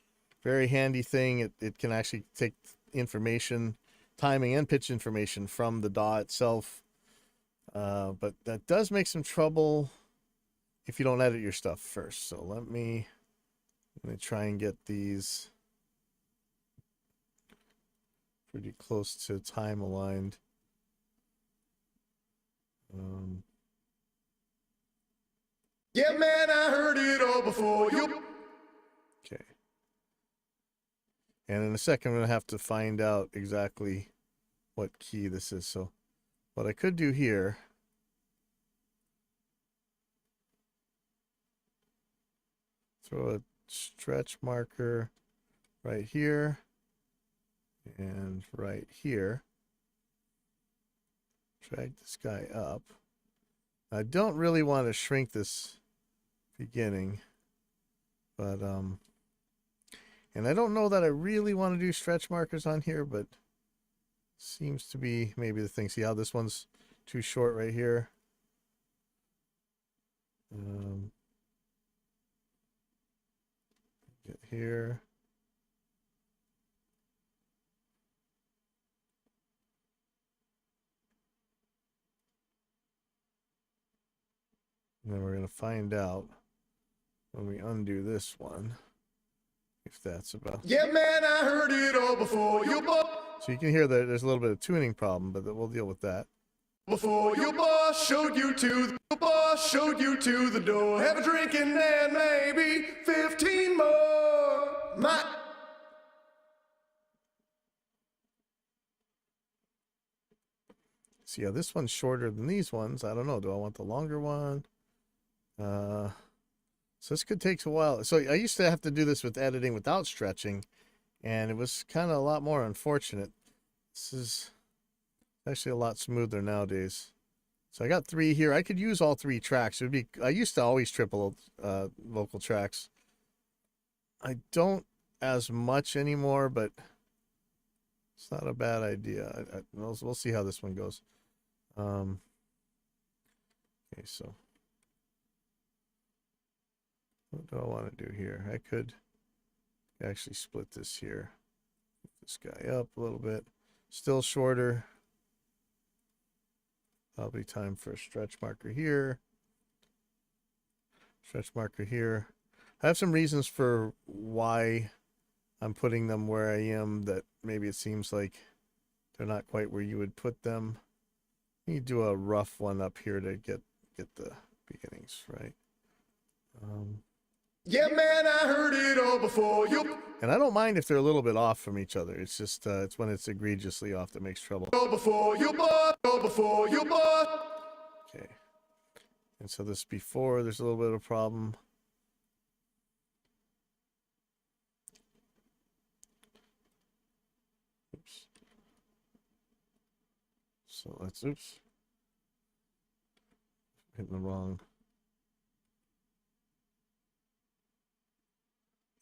very handy thing. It can actually take information, timing and pitch information from the DAW itself. But that does make some trouble if you don't edit your stuff first. So let me try and get these pretty close to time aligned. Yeah, man, I heard it all before. You. Okay. And in a second, I'm going to have to find out exactly what key this is. So what I could do here, throw a stretch marker right here and right here. Drag this guy up. I don't really want to shrink this beginning, but and I don't know that I really want to do stretch markers on here, but seems to be maybe the thing. See how this one's too short right here? Get here. And then we're going to find out when we undo this one if that's about. Yeah, man, I heard it all before. Your boss. So you can hear that there's a little bit of tuning problem, but we'll deal with that. Before your boss showed you to the door. Have a drink and then maybe 15 more. My. See how this one's shorter than these ones. I don't know. Do I want the longer one? So this could take a while. So I used to have to do this with editing without stretching, and it was kind of a lot more unfortunate. This is actually a lot smoother nowadays. So I got 3 here. I could use all 3 tracks. It would be. I used to always triple vocal tracks. I don't as much anymore, but it's not a bad idea. We'll see how this one goes. Okay, so What do I want to do here? I could actually split this here. This guy up a little bit. Still shorter. Probably time for a stretch marker here. Stretch marker here. I have some reasons for why I'm putting them where I am that maybe it seems like they're not quite where you would put them. You do a rough one up here to get the beginnings right. Yeah, man, I heard it all before. You And I don't mind if they're a little bit off from each other. It's just it's when it's egregiously off that makes trouble. go before you bought, go before you bought. Okay. And so this before, there's a little bit of a problem. Oops. So let's, oops. Hitting the wrong.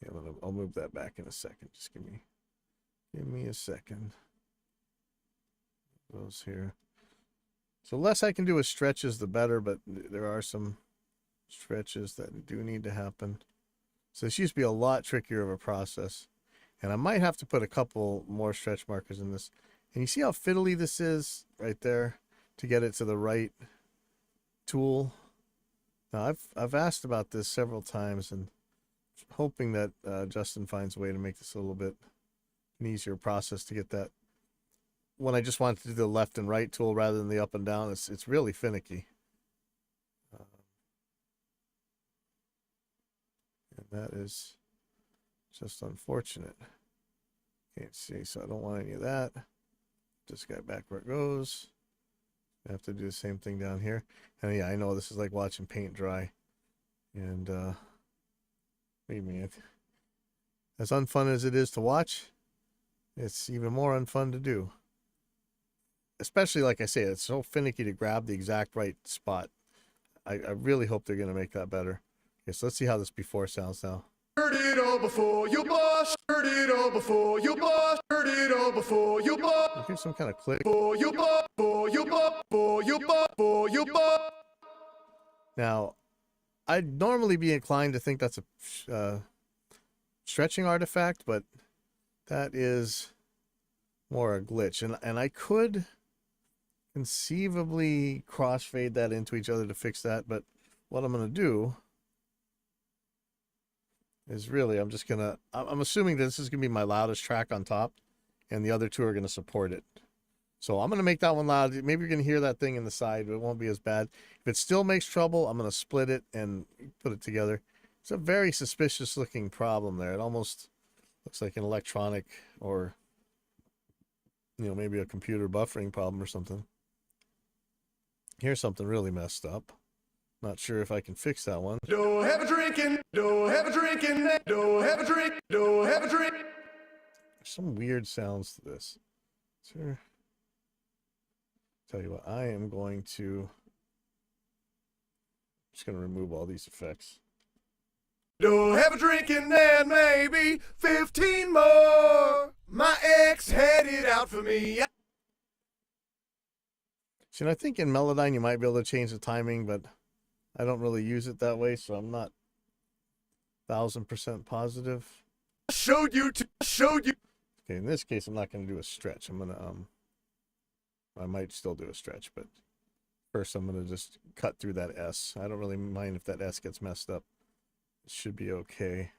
Yeah, I'll move that back in a second. Just give me a second. Those here. So less I can do with stretches, the better, but there are some stretches that do need to happen. So this used to be a lot trickier of a process. And I might have to put a couple more stretch markers in this. And you see how fiddly this is right there to get it to the right tool? Now I've asked about this several times and hoping that Justin finds a way to make this a little bit an easier process to get that. When I just want to do the left and right tool rather than the up and down, it's really finicky. And that is just unfortunate. Can't see, so I don't want any of that. This guy back where it goes. I have to do the same thing down here. And yeah, I know this is like watching paint dry. And believe me, as unfun as it is to watch, it's even more unfun to do. Especially, like I say, it's so finicky to grab the exact right spot. I really hope they're going to make that better. Okay, so let's see how this before sounds now. Heard it all before you bought. Heard it all before you bought. Heard it all before you bought. Here's some kind of click. Before you bought. Before you bought. Before you bought. Before you bought. Now, I'd normally be inclined to think that's a stretching artifact, but that is more a glitch. And I could conceivably crossfade that into each other to fix that, but what I'm going to do is really, I'm assuming that this is going to be my loudest track on top, and the other two are going to support it. So I'm going to make that one loud. Maybe you're going to hear that thing in the side, but it won't be as bad. If it still makes trouble, I'm going to split it and put it together. It's a very suspicious looking problem there. It almost looks like an electronic or, maybe a computer buffering problem or something. Here's something really messed up. Not sure if I can fix that one. Don't have a drinking. Don't have a drinking. Don't have a drink. Don't have a drink. There's some weird sounds to this. Sure. Tell you what, I am going to just going to remove all these effects. Don't have a drinking and maybe 15 more. My ex had it out for me. See, and I think in Melodyne you might be able to change the timing, but I don't really use it that way, so I'm not 1000% positive. Showed you. Okay, in this case, I'm not going to do a stretch. I'm going to, I might still do a stretch, but first I'm going to just cut through that S. I don't really mind if that S gets messed up. It should be okay.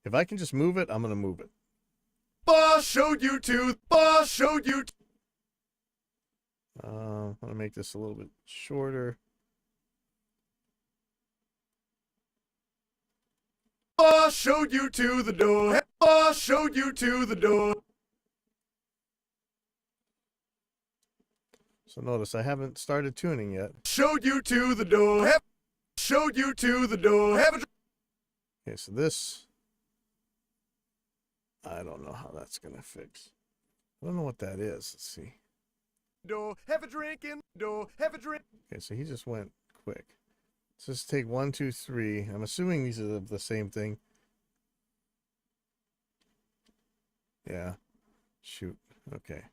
If I can just move it, I'm going to move it. Boss showed you to. Boss showed you to. I'm going to make this a little bit shorter. Boss showed you to the door. Boss showed you to the door. So notice I haven't started tuning yet. Showed you to the door. Showed you to the door. Okay, so this, I don't know how that's going to fix. I don't know what that is. Let's see. Door, have a drink in. Door, have a drink. Okay, so he just went quick. So let's take 1, 2, 3. I'm assuming these are the same thing. Yeah. Shoot. Okay.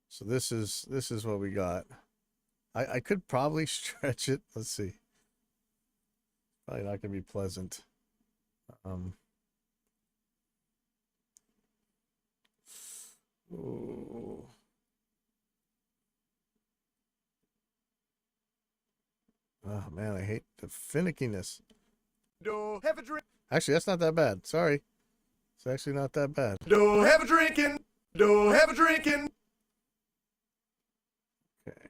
So this is what we got. I could probably stretch it. Let's see. Probably not going to be pleasant. Ooh. Oh man, I hate the finickiness. Do have a drink. Actually, that's not that bad. Sorry. It's actually not that bad. Do have a drinking. Do have a drinking. Okay.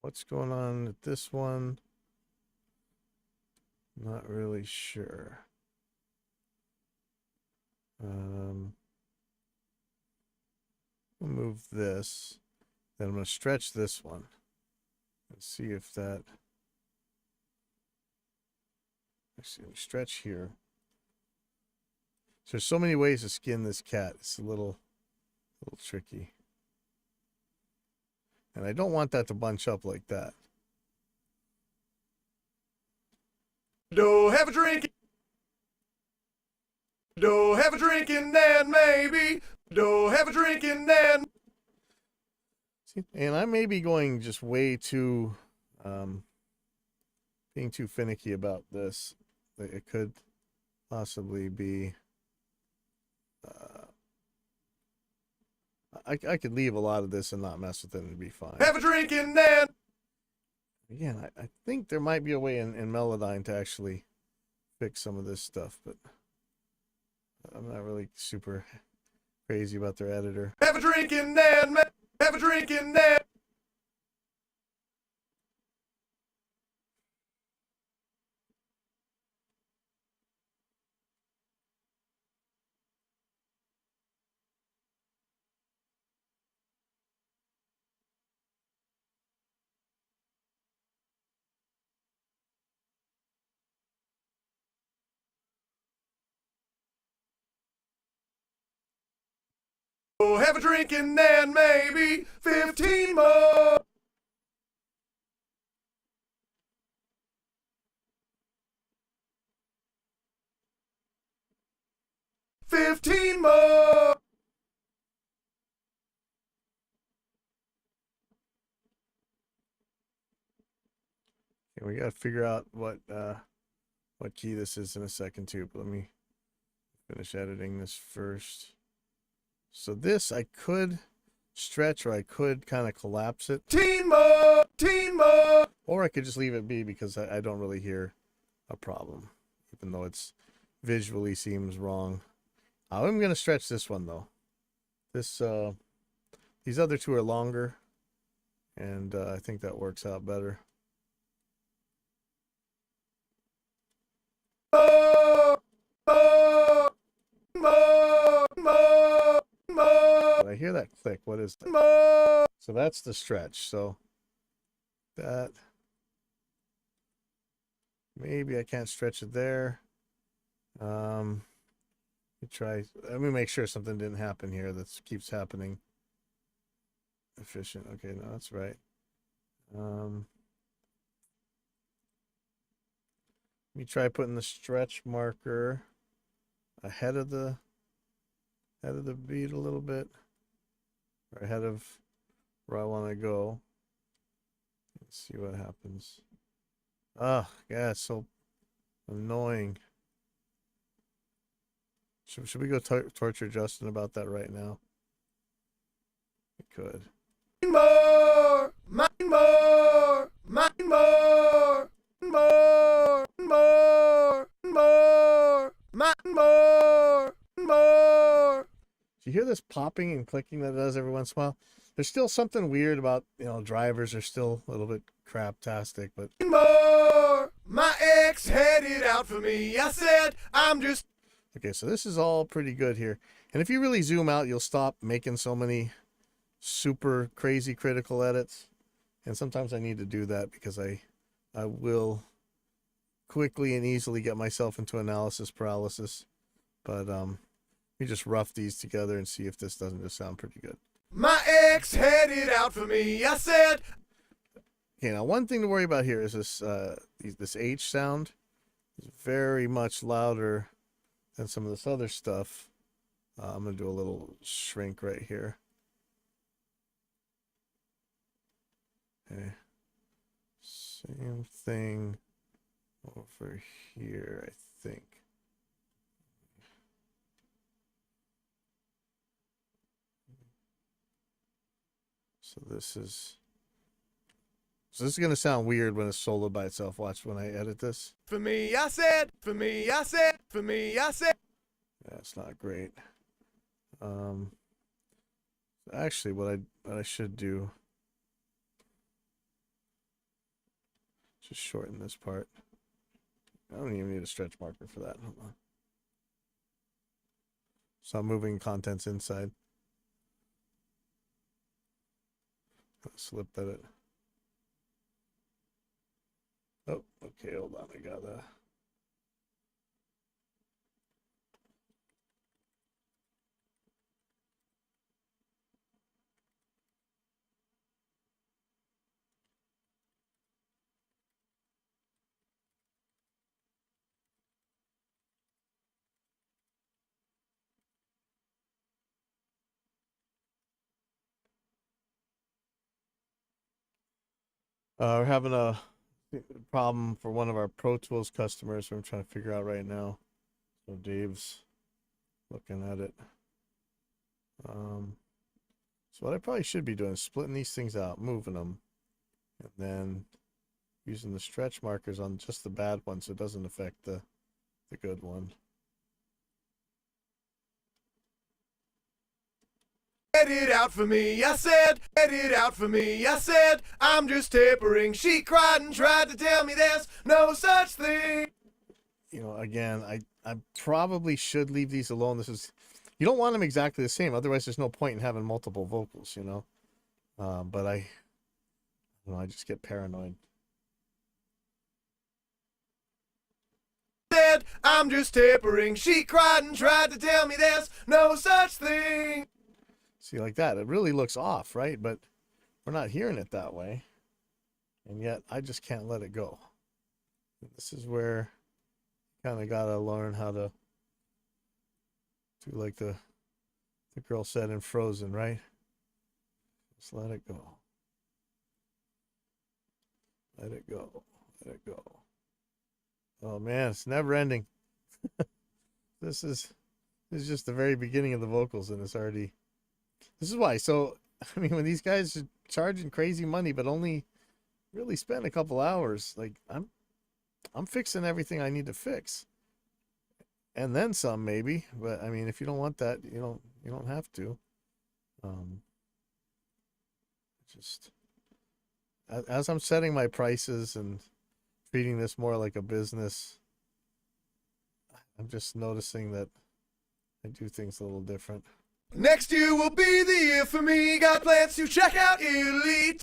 What's going on with this one? Not really sure. We'll move this. Then I'm going to stretch this one. Let's see if that... Actually, let me stretch here. So there's so many ways to skin this cat. It's a little tricky. And I don't want that to bunch up like that. Do have a drinking. Do have a drinking then maybe. Do have a drinking then. See, and I may be going just way too, being too finicky about this. It could possibly be, I could leave a lot of this and not mess with it and it'd be fine. Have a drinking then. Again, I think there might be a way in Melodyne to actually fix some of this stuff, but I'm not really super crazy about their editor. Have a drinking then. Have a drinking then. Oh, have a drinking then maybe 15 more. $15 more. Okay, we got to figure out what key this is in a second too, but let me finish editing this first. So this I could stretch, or I could kind of collapse it. 15 more. 15 more. Or I could just leave it be because I don't really hear a problem, even though it's visually seems wrong. I'm going to stretch this one though. These other two are longer, and I think that works out better. More. More. More. More. More. But I hear that click. What is that? More. So that's the stretch. So that, maybe I can't stretch it there. Let me make sure something didn't happen here that keeps happening. Efficient. Okay, no, that's right. Let me try putting the stretch marker ahead of the beat a little bit, or ahead of where I want to go. Let's see what happens. Oh, yeah, it's so annoying. Should we go torture Justin about that right now? We could. More. More. More. More. More. More. More. More. Do you hear this popping and clicking that it does every once in a while? There's still something weird about, drivers are still a little bit craptastic, but More. My ex had it out for me. I said, I'm just. okay, so this is all pretty good here. And if you really zoom out, you'll stop making so many super crazy critical edits. And sometimes I need to do that because I will quickly and easily get myself into analysis paralysis. But we just rough these together and see if this doesn't just sound pretty good. My ex had it out for me. I said. Okay, now one thing to worry about here is this H sound is very much louder than some of this other stuff. I'm gonna do a little shrink right here. Okay. Same thing over here, I think. So this is gonna sound weird when it's soloed by itself. Watch when I edit this. For me, I said. For me, I said. For me, I said. That's not great. Actually, what I should do, just shorten this part. I don't even need a stretch marker for that. Hold on. So I'm moving contents inside. Slip edit. Oh, okay, hold on. I got that. We're having a problem for one of our Pro Tools customers. I'm trying to figure out right now. So Dave's looking at it. So what I probably should be doing is splitting these things out, moving them, and then using the stretch markers on just the bad one so it doesn't affect the good one. Get it out for me, I said. Get it out for me, I said. I'm just tapering. She cried and tried to tell me there's no such thing. You know, again, I probably should leave these alone. You don't want them exactly the same, otherwise there's no point in having multiple vocals, you know. But I just get paranoid. Said, I'm just tapering. She cried and tried to tell me there's no such thing. See, like that, it really looks off, right? But we're not hearing it that way. And yet, I just can't let it go. This is where you kind of got to learn how to do like the girl said in Frozen, right? Just let it go. Let it go. Let it go. Oh, man, it's never ending. This is just the very beginning of the vocals, and it's already... This is why. So, I mean, when these guys are charging crazy money, but only really spend a couple hours, like I'm fixing everything I need to fix, and then some maybe. But I mean, if you don't want that, you don't have to. Just as I'm setting my prices and treating this more like a business, I'm just noticing that I do things a little different. Next year will be the year for me. Got plans to check out Italy.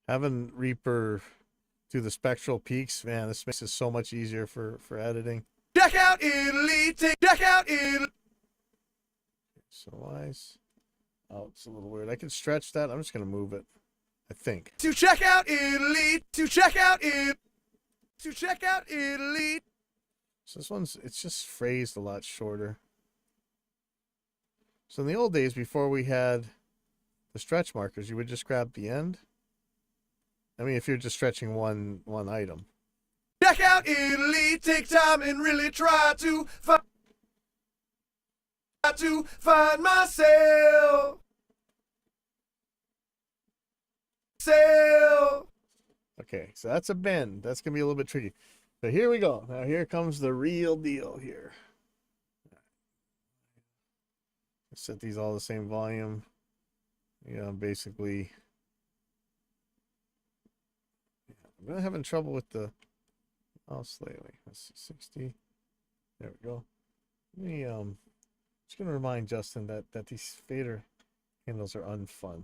Having Reaper do the spectral peaks, man, this makes it so much easier for editing. Check out Italy. Check out Italy. So eyes. Oh, it's a little weird. I can stretch that. I'm just gonna move it, I think. To check out Italy. To check out Italy. To check out Italy. So it's just phrased a lot shorter. So in the old days, before we had the stretch markers, you would just grab the end. I mean, if you're just stretching one item. Check out Italy. Take time and really try to find myself. Okay, so that's a bend. That's gonna be a little bit tricky. So here we go. Now here comes the real deal here. Set these all the same volume. Yeah, basically. I'm really having trouble with the Oh, slightly. Let's see, 60. There we go. Let me just gonna remind Justin that these fader handles are unfun.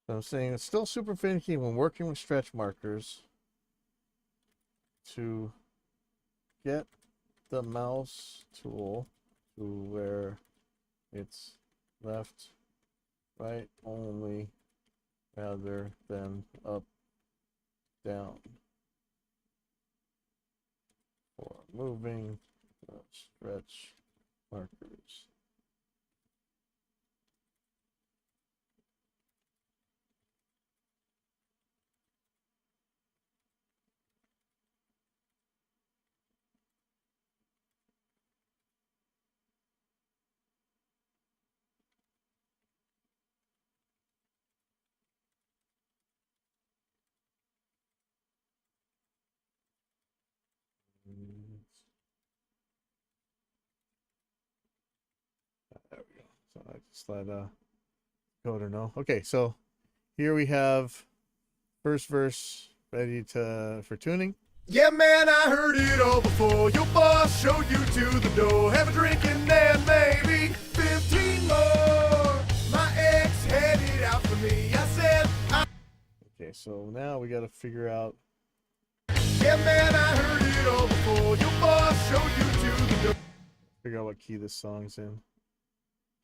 So I'm saying it's still super finicky when working with stretch markers to get the mouse tool to where it's left, right only, rather than up, down. For moving stretch markers. There we go. So I just let coder know. Okay, so here we have first verse ready for tuning. Yeah, man, I heard it all before. Your boss showed you to the door. Have a drink and then maybe 15 more. My ex had it out for me. I said, Okay, so now we got to figure out. yeah, man, I heard it all before. Your boss showed you to the door. Figure out what key this song's in.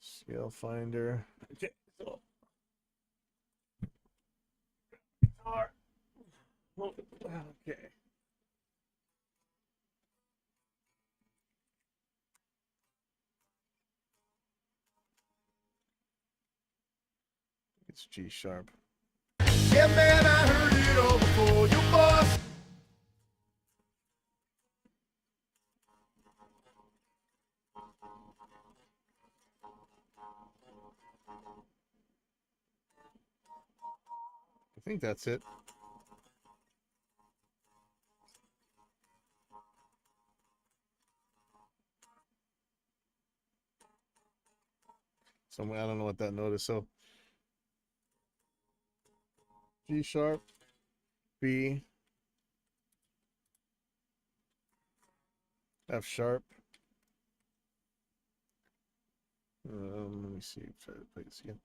Scale finder. Okay, so guitar. Okay. It's G sharp. Yeah, man, I heard it all before. Your boss. I think that's it. So I don't know what that note is. So G sharp, B, F sharp. Let me see. Try to play this again.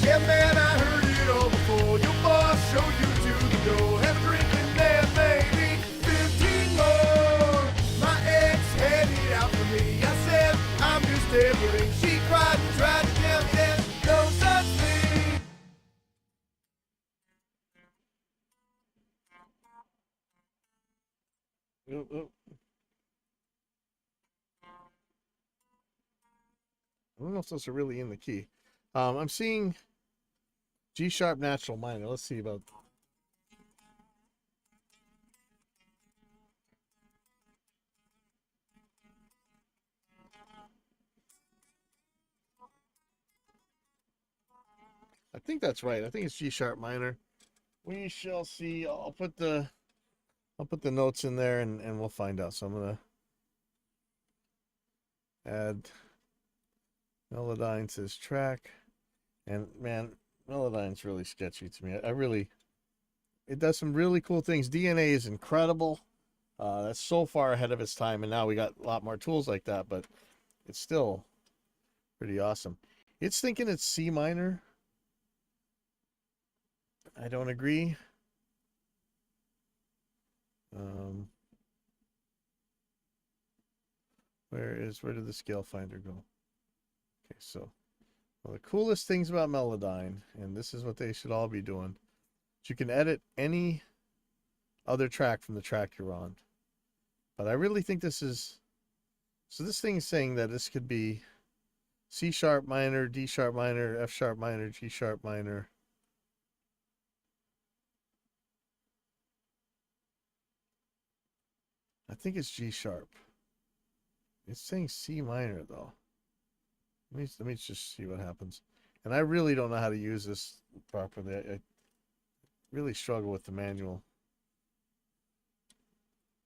Yeah, man, I heard it all before. Your boss showed you to the door. Have a drink and then maybe 15 more. My ex had it out for me. I said, I'm just delivering. She cried and tried to tell me there's no such thing. Oop, oop. I don't know if those are really in the key. I'm seeing G sharp natural minor. Let's see about. I think that's right. I think it's G sharp minor. We shall see. I'll put the notes in there and we'll find out. So I'm gonna add Melodyne to this track. And man, Melodyne's really sketchy to me. It does some really cool things. DNA is incredible. That's so far ahead of its time, and now we got a lot more tools like that, but it's still pretty awesome. It's thinking it's C minor. I don't agree. Where did the scale finder go? Okay, so well, the coolest things about Melodyne, and this is what they should all be doing, is you can edit any other track from the track you're on. But I really think this is, so this thing is saying that this could be C sharp minor, D sharp minor, F sharp minor, G sharp minor. I think it's G sharp. It's saying C minor though. Let me just see what happens. And I really don't know how to use this properly. I really struggle with the manual.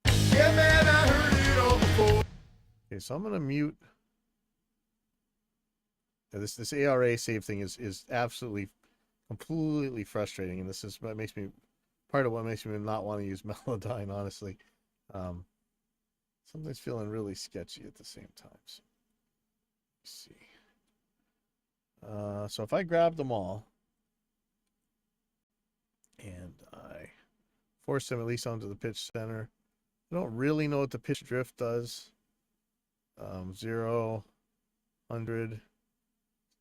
Yeah, man, I heard it all before. Okay, so I'm gonna mute This ARA save thing is absolutely completely frustrating, and this is what makes me part of what makes me not want to use Melodyne, honestly. Something's feeling really sketchy at the same time. So let's see. So if I grab them all and I force them at least onto the pitch center, I don't really know what the pitch drift does. 0, 100.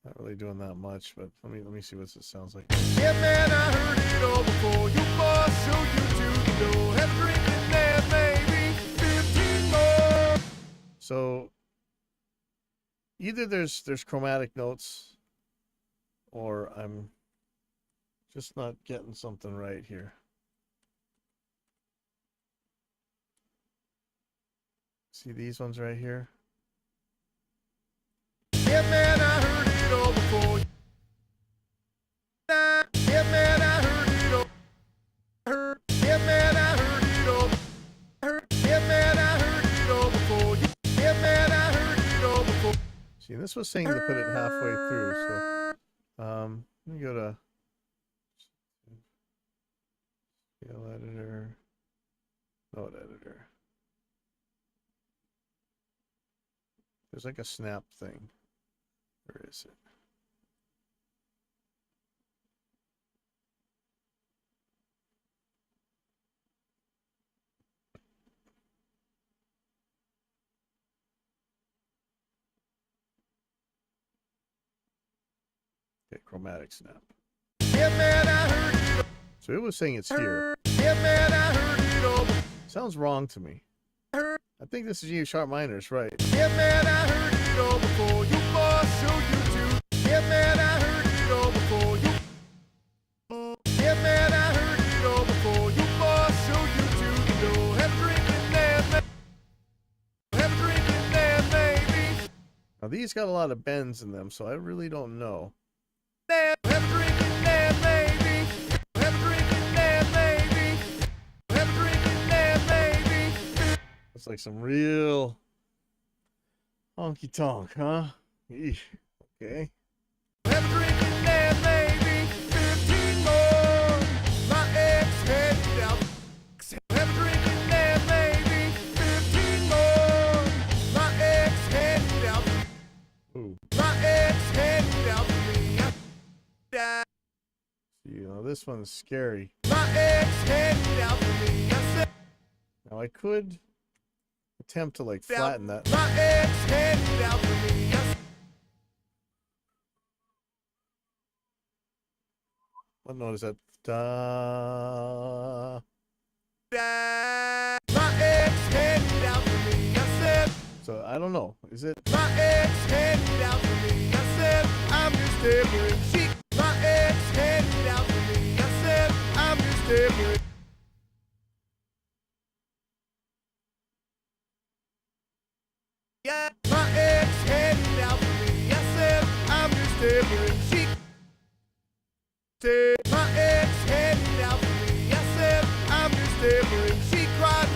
Not really doing that much, but let me see what this sounds like. Yeah, man, I heard it all before. Your boss showed you to the door. Have a drink in there, maybe 15 more. So either there's chromatic notes, or I'm just not getting something right here. See these ones right here? Yeah, man, I heard it all before. Yeah, man, I heard it all. Yeah, man, I heard it all. Yeah, man, I heard it all before. Yeah, man, I heard it all before. See, this was saying to put it halfway through, so let me go to scale editor, note editor. There's like a snap thing. Where is it? Okay, chromatic snap. Yeah, man, I heard it all. So it was saying it's here. Yeah, man, I heard it all. Sounds wrong to me. I think this is G sharp minors, right? Yeah, man, I heard it all before. Your boss showed you to. Yeah, man, I heard it all before. Yeah, man, I heard it all before. Your boss showed you to the door. Have a drink in there, have a drink in there, baby. Now these got a lot of bends in them, so I really don't know. Have a drink in there, baby. Have a drink in there, baby. Have a drink in there, baby. It's like some real honky tonk, huh? Eesh. Okay. Have a drink in there, baby. 15 more. My ex headed out. Have a drink in there, baby. 15 more. My ex headed out. Ooh. My ex headed out for me. You know, this one's scary. My ex headed out for me. I said, Now I could attempt to like flatten that. my ex headed out for me. I said, What note is that? Da. my ex headed out for me. I said, So I don't know. Is it? my ex headed out for me. I said, I'm just different. She, my ex headed out for me. I said, I'm just different. Yeah, my ex headed out for me. I said, I'm just different. She, my ex headed out for me. I said, I'm just different. She cried.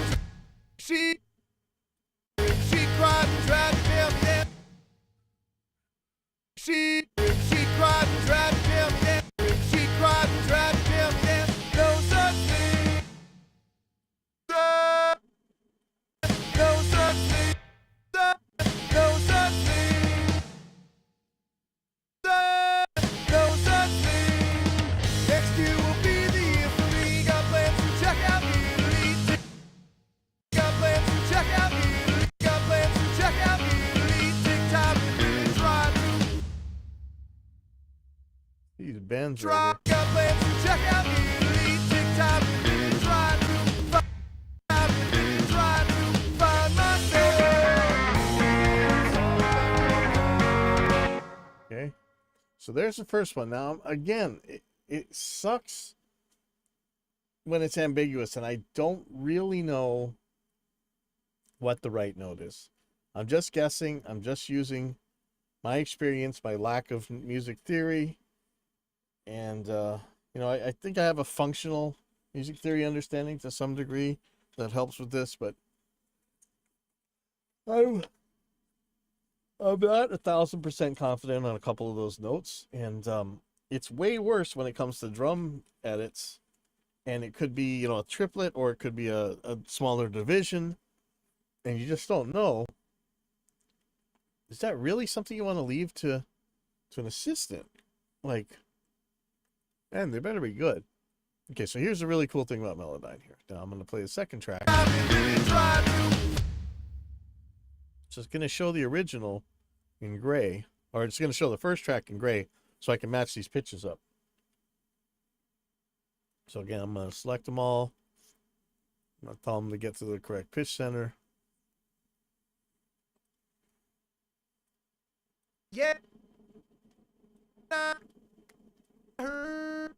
She cried and tried to tell me that. She cried and tried to tell me that. She cried and tried to tell me that. No such thing. No such thing. No such thing. No such thing. Next year will be the year for me. Got plans to check out Italy. Got plans to check out Italy. Got plans to check out Italy. TikTok and try to These bends right try. Got plans to check out Italy. TikTok and try to find myself. here. Okay. So there's the first one. Now again, it sucks when it's ambiguous, and I don't really know what the right note is. I'm just guessing. I'm just using my experience, my lack of music theory, and you know, I think I have a functional music theory understanding to some degree that helps with this, but I'm not 1,000% confident on a couple of those notes, and it's way worse when it comes to drum edits. And it could be, a triplet, or it could be a smaller division, and you just don't know. Is that really something you want to leave to an assistant? Like, man, they better be good. Okay, so here's the really cool thing about Melodyne here. Now I'm going to play the second track. So it's going to show the original in gray, or it's going to show the first track in gray, so I can match these pitches up. So again, I'm going to select them all. I'm going to tell them to get to the correct pitch center. Yeah. I heard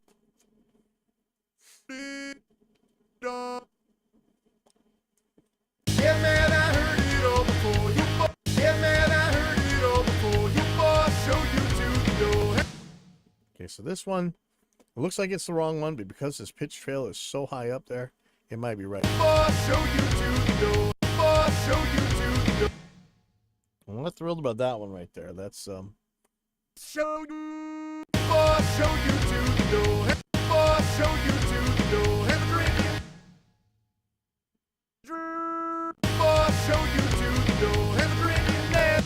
it all. Yeah, man, I heard it all before you. Yeah, man, I heard it all before you. Boss showed you to the door. Okay, so this one, it looks like it's the wrong one, but because this pitch trail is so high up there, it might be right. Boss showed you to the door. Boss showed you to the door. I'm not thrilled about that one right there. That's Show you. Boss showed you to the door. Boss showed you to the door. Have a drink. Boss showed you to the door. Have a drink in there.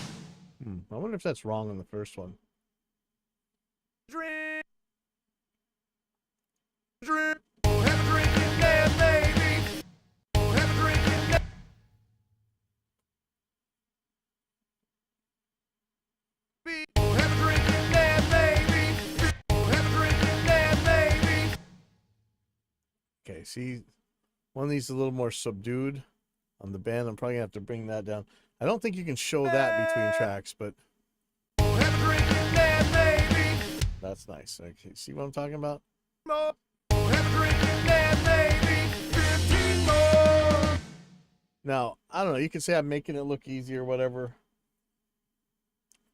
I wonder if that's wrong on the first one. Drink. Drink. Oh, have a drink in there, baby. Oh, have a drink in there. Oh, have a drink in there, baby. Oh, have a drink in there, baby. Okay, see, one of these is a little more subdued on the band. I'm probably going to have to bring that down. I don't think you can show that between tracks, but Oh, have a drink in there, baby. that's nice. Okay, see what I'm talking about? More. Oh, have a drink in there, baby. 15 more. Now, I don't know. You could say I'm making it look easy or whatever.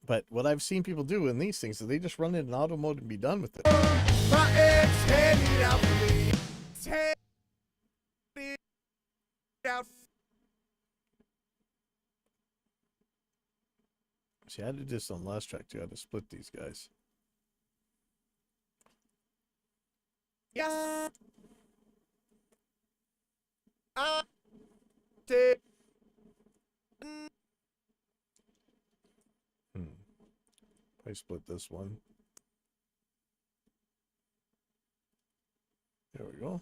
But what I've seen people do in these things is they just run it in auto mode and be done with it. My ex had it out for me. Had it out. See, I did this on the last track too. I had to split these guys. Yes. I did. I split this one. There we go.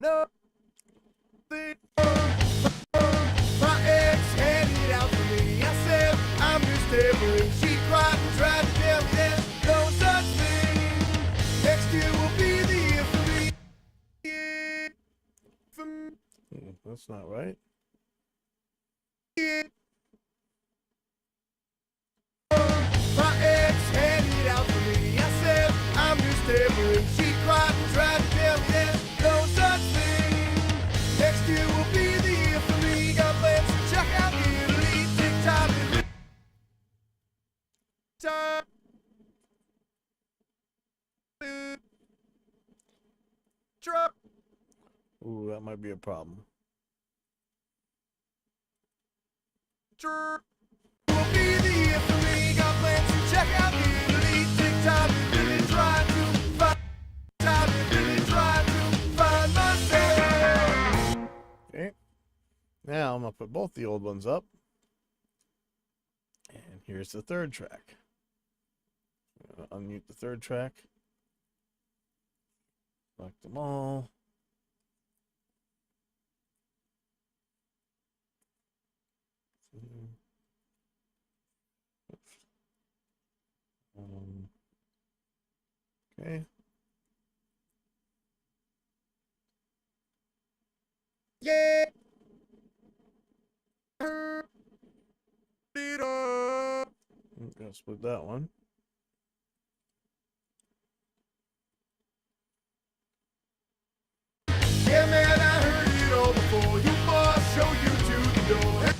No. My ex had it out for me. I said, I'm just every. She cried and tried to tell me there's no such thing. Next year will be the year for me. Yeah. For me. That's not right. Yeah. My ex had it out for me. I said, I'm just every. She cried and tried to tell me there's no such thing. Next year will be the year for me. Got plans to check out Italy. TikTok and time. Truck. Ooh, that might be a problem. Truck. Will be the year for me. Got plans to check out Italy. TikTok and really try to find. Time to really try to find myself. Okay. Now I'm going to put both the old ones up. And here's the third track. I'm gonna unmute the third track. Select them all. Okay. Yeah. Beat up. I'm gonna split that one. Yeah, man, I heard it all before. You boss showed you to the door.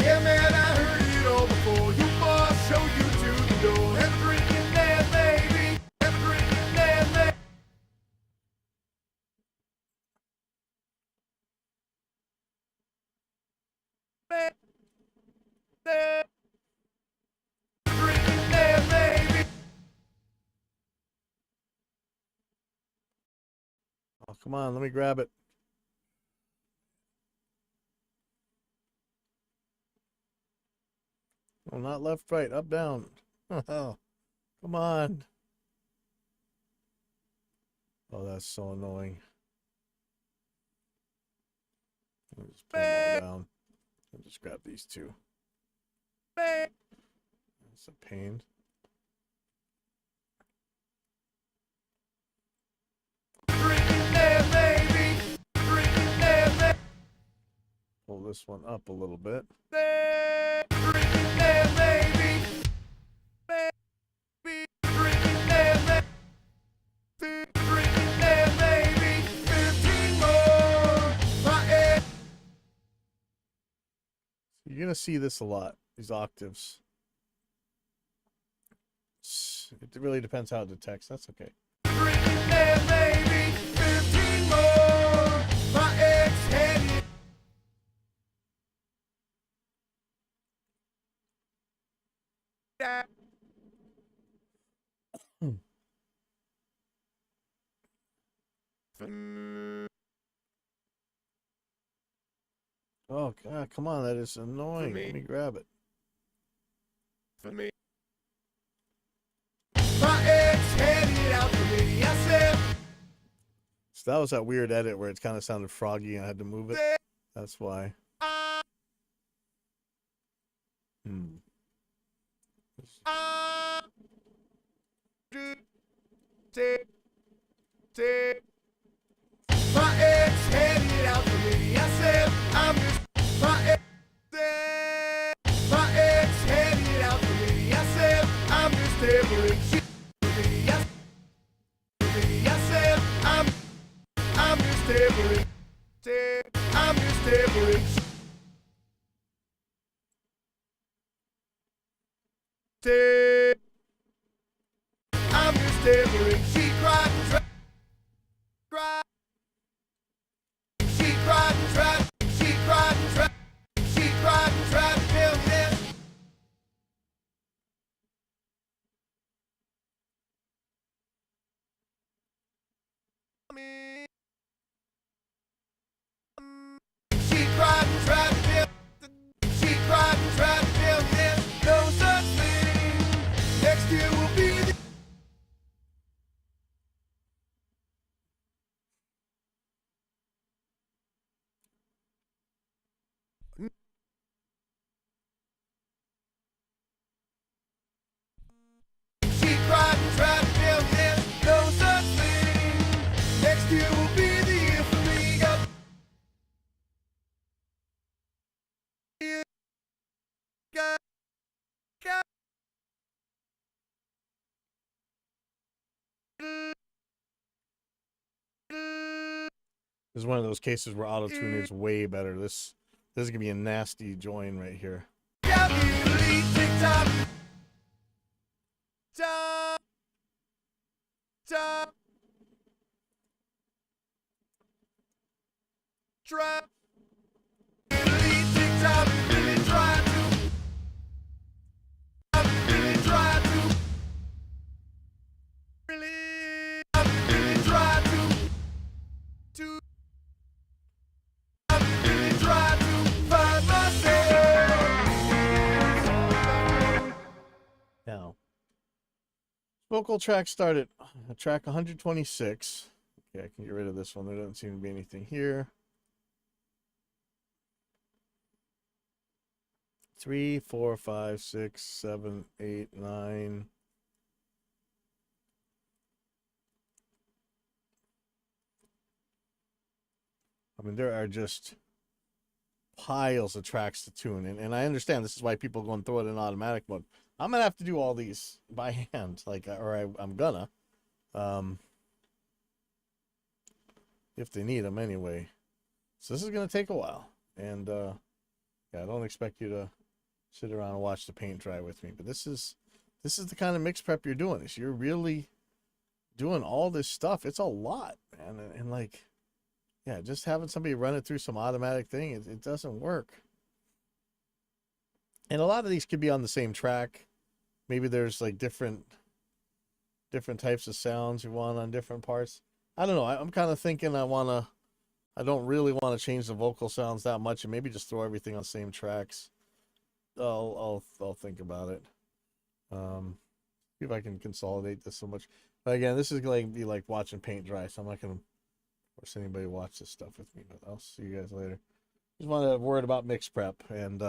Yeah, man, I heard it all before. You boss showed you to the door. Have a drink in there, baby. Have a drink in there, baby. Oh, come on, let me grab it. Oh, not left, right, up, down. Oh, come on. Oh, that's so annoying. Let me just pull them all down. I'll just grab these two. It's a pain. Pull this one up a little bit. You're gonna see this a lot, these octaves. It really depends how it detects. That's okay. Oh God, come on, that is annoying. Let me grab it. For me. My ex handed out for me. I said, So that was that weird edit where it kind of sounded froggy and I had to move it. That's why. my ex handed out for me. I said, I'm just my ex handed out for me. I said, I'm just delivering shit for me. I said, I'm just delivering. I'm just delivering shit. I'm just delivering. She cried and cried. She cried and tried. She cried and tried. She cried and tried to tell me this. She cried and tried to tell. She cried and tried to tell me this. No such thing. Next year will be the. She cried and tried to tell me this. No such thing. Next year will be the year for me. Got, got, This is one of those cases where auto tune is way better. This is gonna be a nasty join right here. got me elite TikTok. Top, top, trap. Elite TikTok. Really try to. Really try to. Really try to really try to find myself. Now, vocal track started at track 126. Okay, I can get rid of this one. There doesn't seem to be anything here. 3, 4, 5, 6, 7, 8, 9. I mean, there are just piles of tracks to tune, and I understand this is why people go and throw it in automatic mode. I'm gonna have to do all these by hand, I'm gonna, if they need them anyway. So this is gonna take a while, and yeah, I don't expect you to sit around and watch the paint dry with me. But this is the kind of mix prep you're doing. Is you're really doing all this stuff. It's a lot, man, and like. Yeah, just having somebody run it through some automatic thing, it doesn't work. And a lot of these could be on the same track. Maybe there's like different types of sounds you want on different parts. I don't know. I'm kind of thinking I don't really want to change the vocal sounds that much, and maybe just throw everything on the same tracks. I'll think about it. See if I can consolidate this so much. But again, this is going to be like watching paint dry, so I'm not going to force anybody to watch this stuff with me. But I'll see you guys later. Just wanted to word about mix prep, and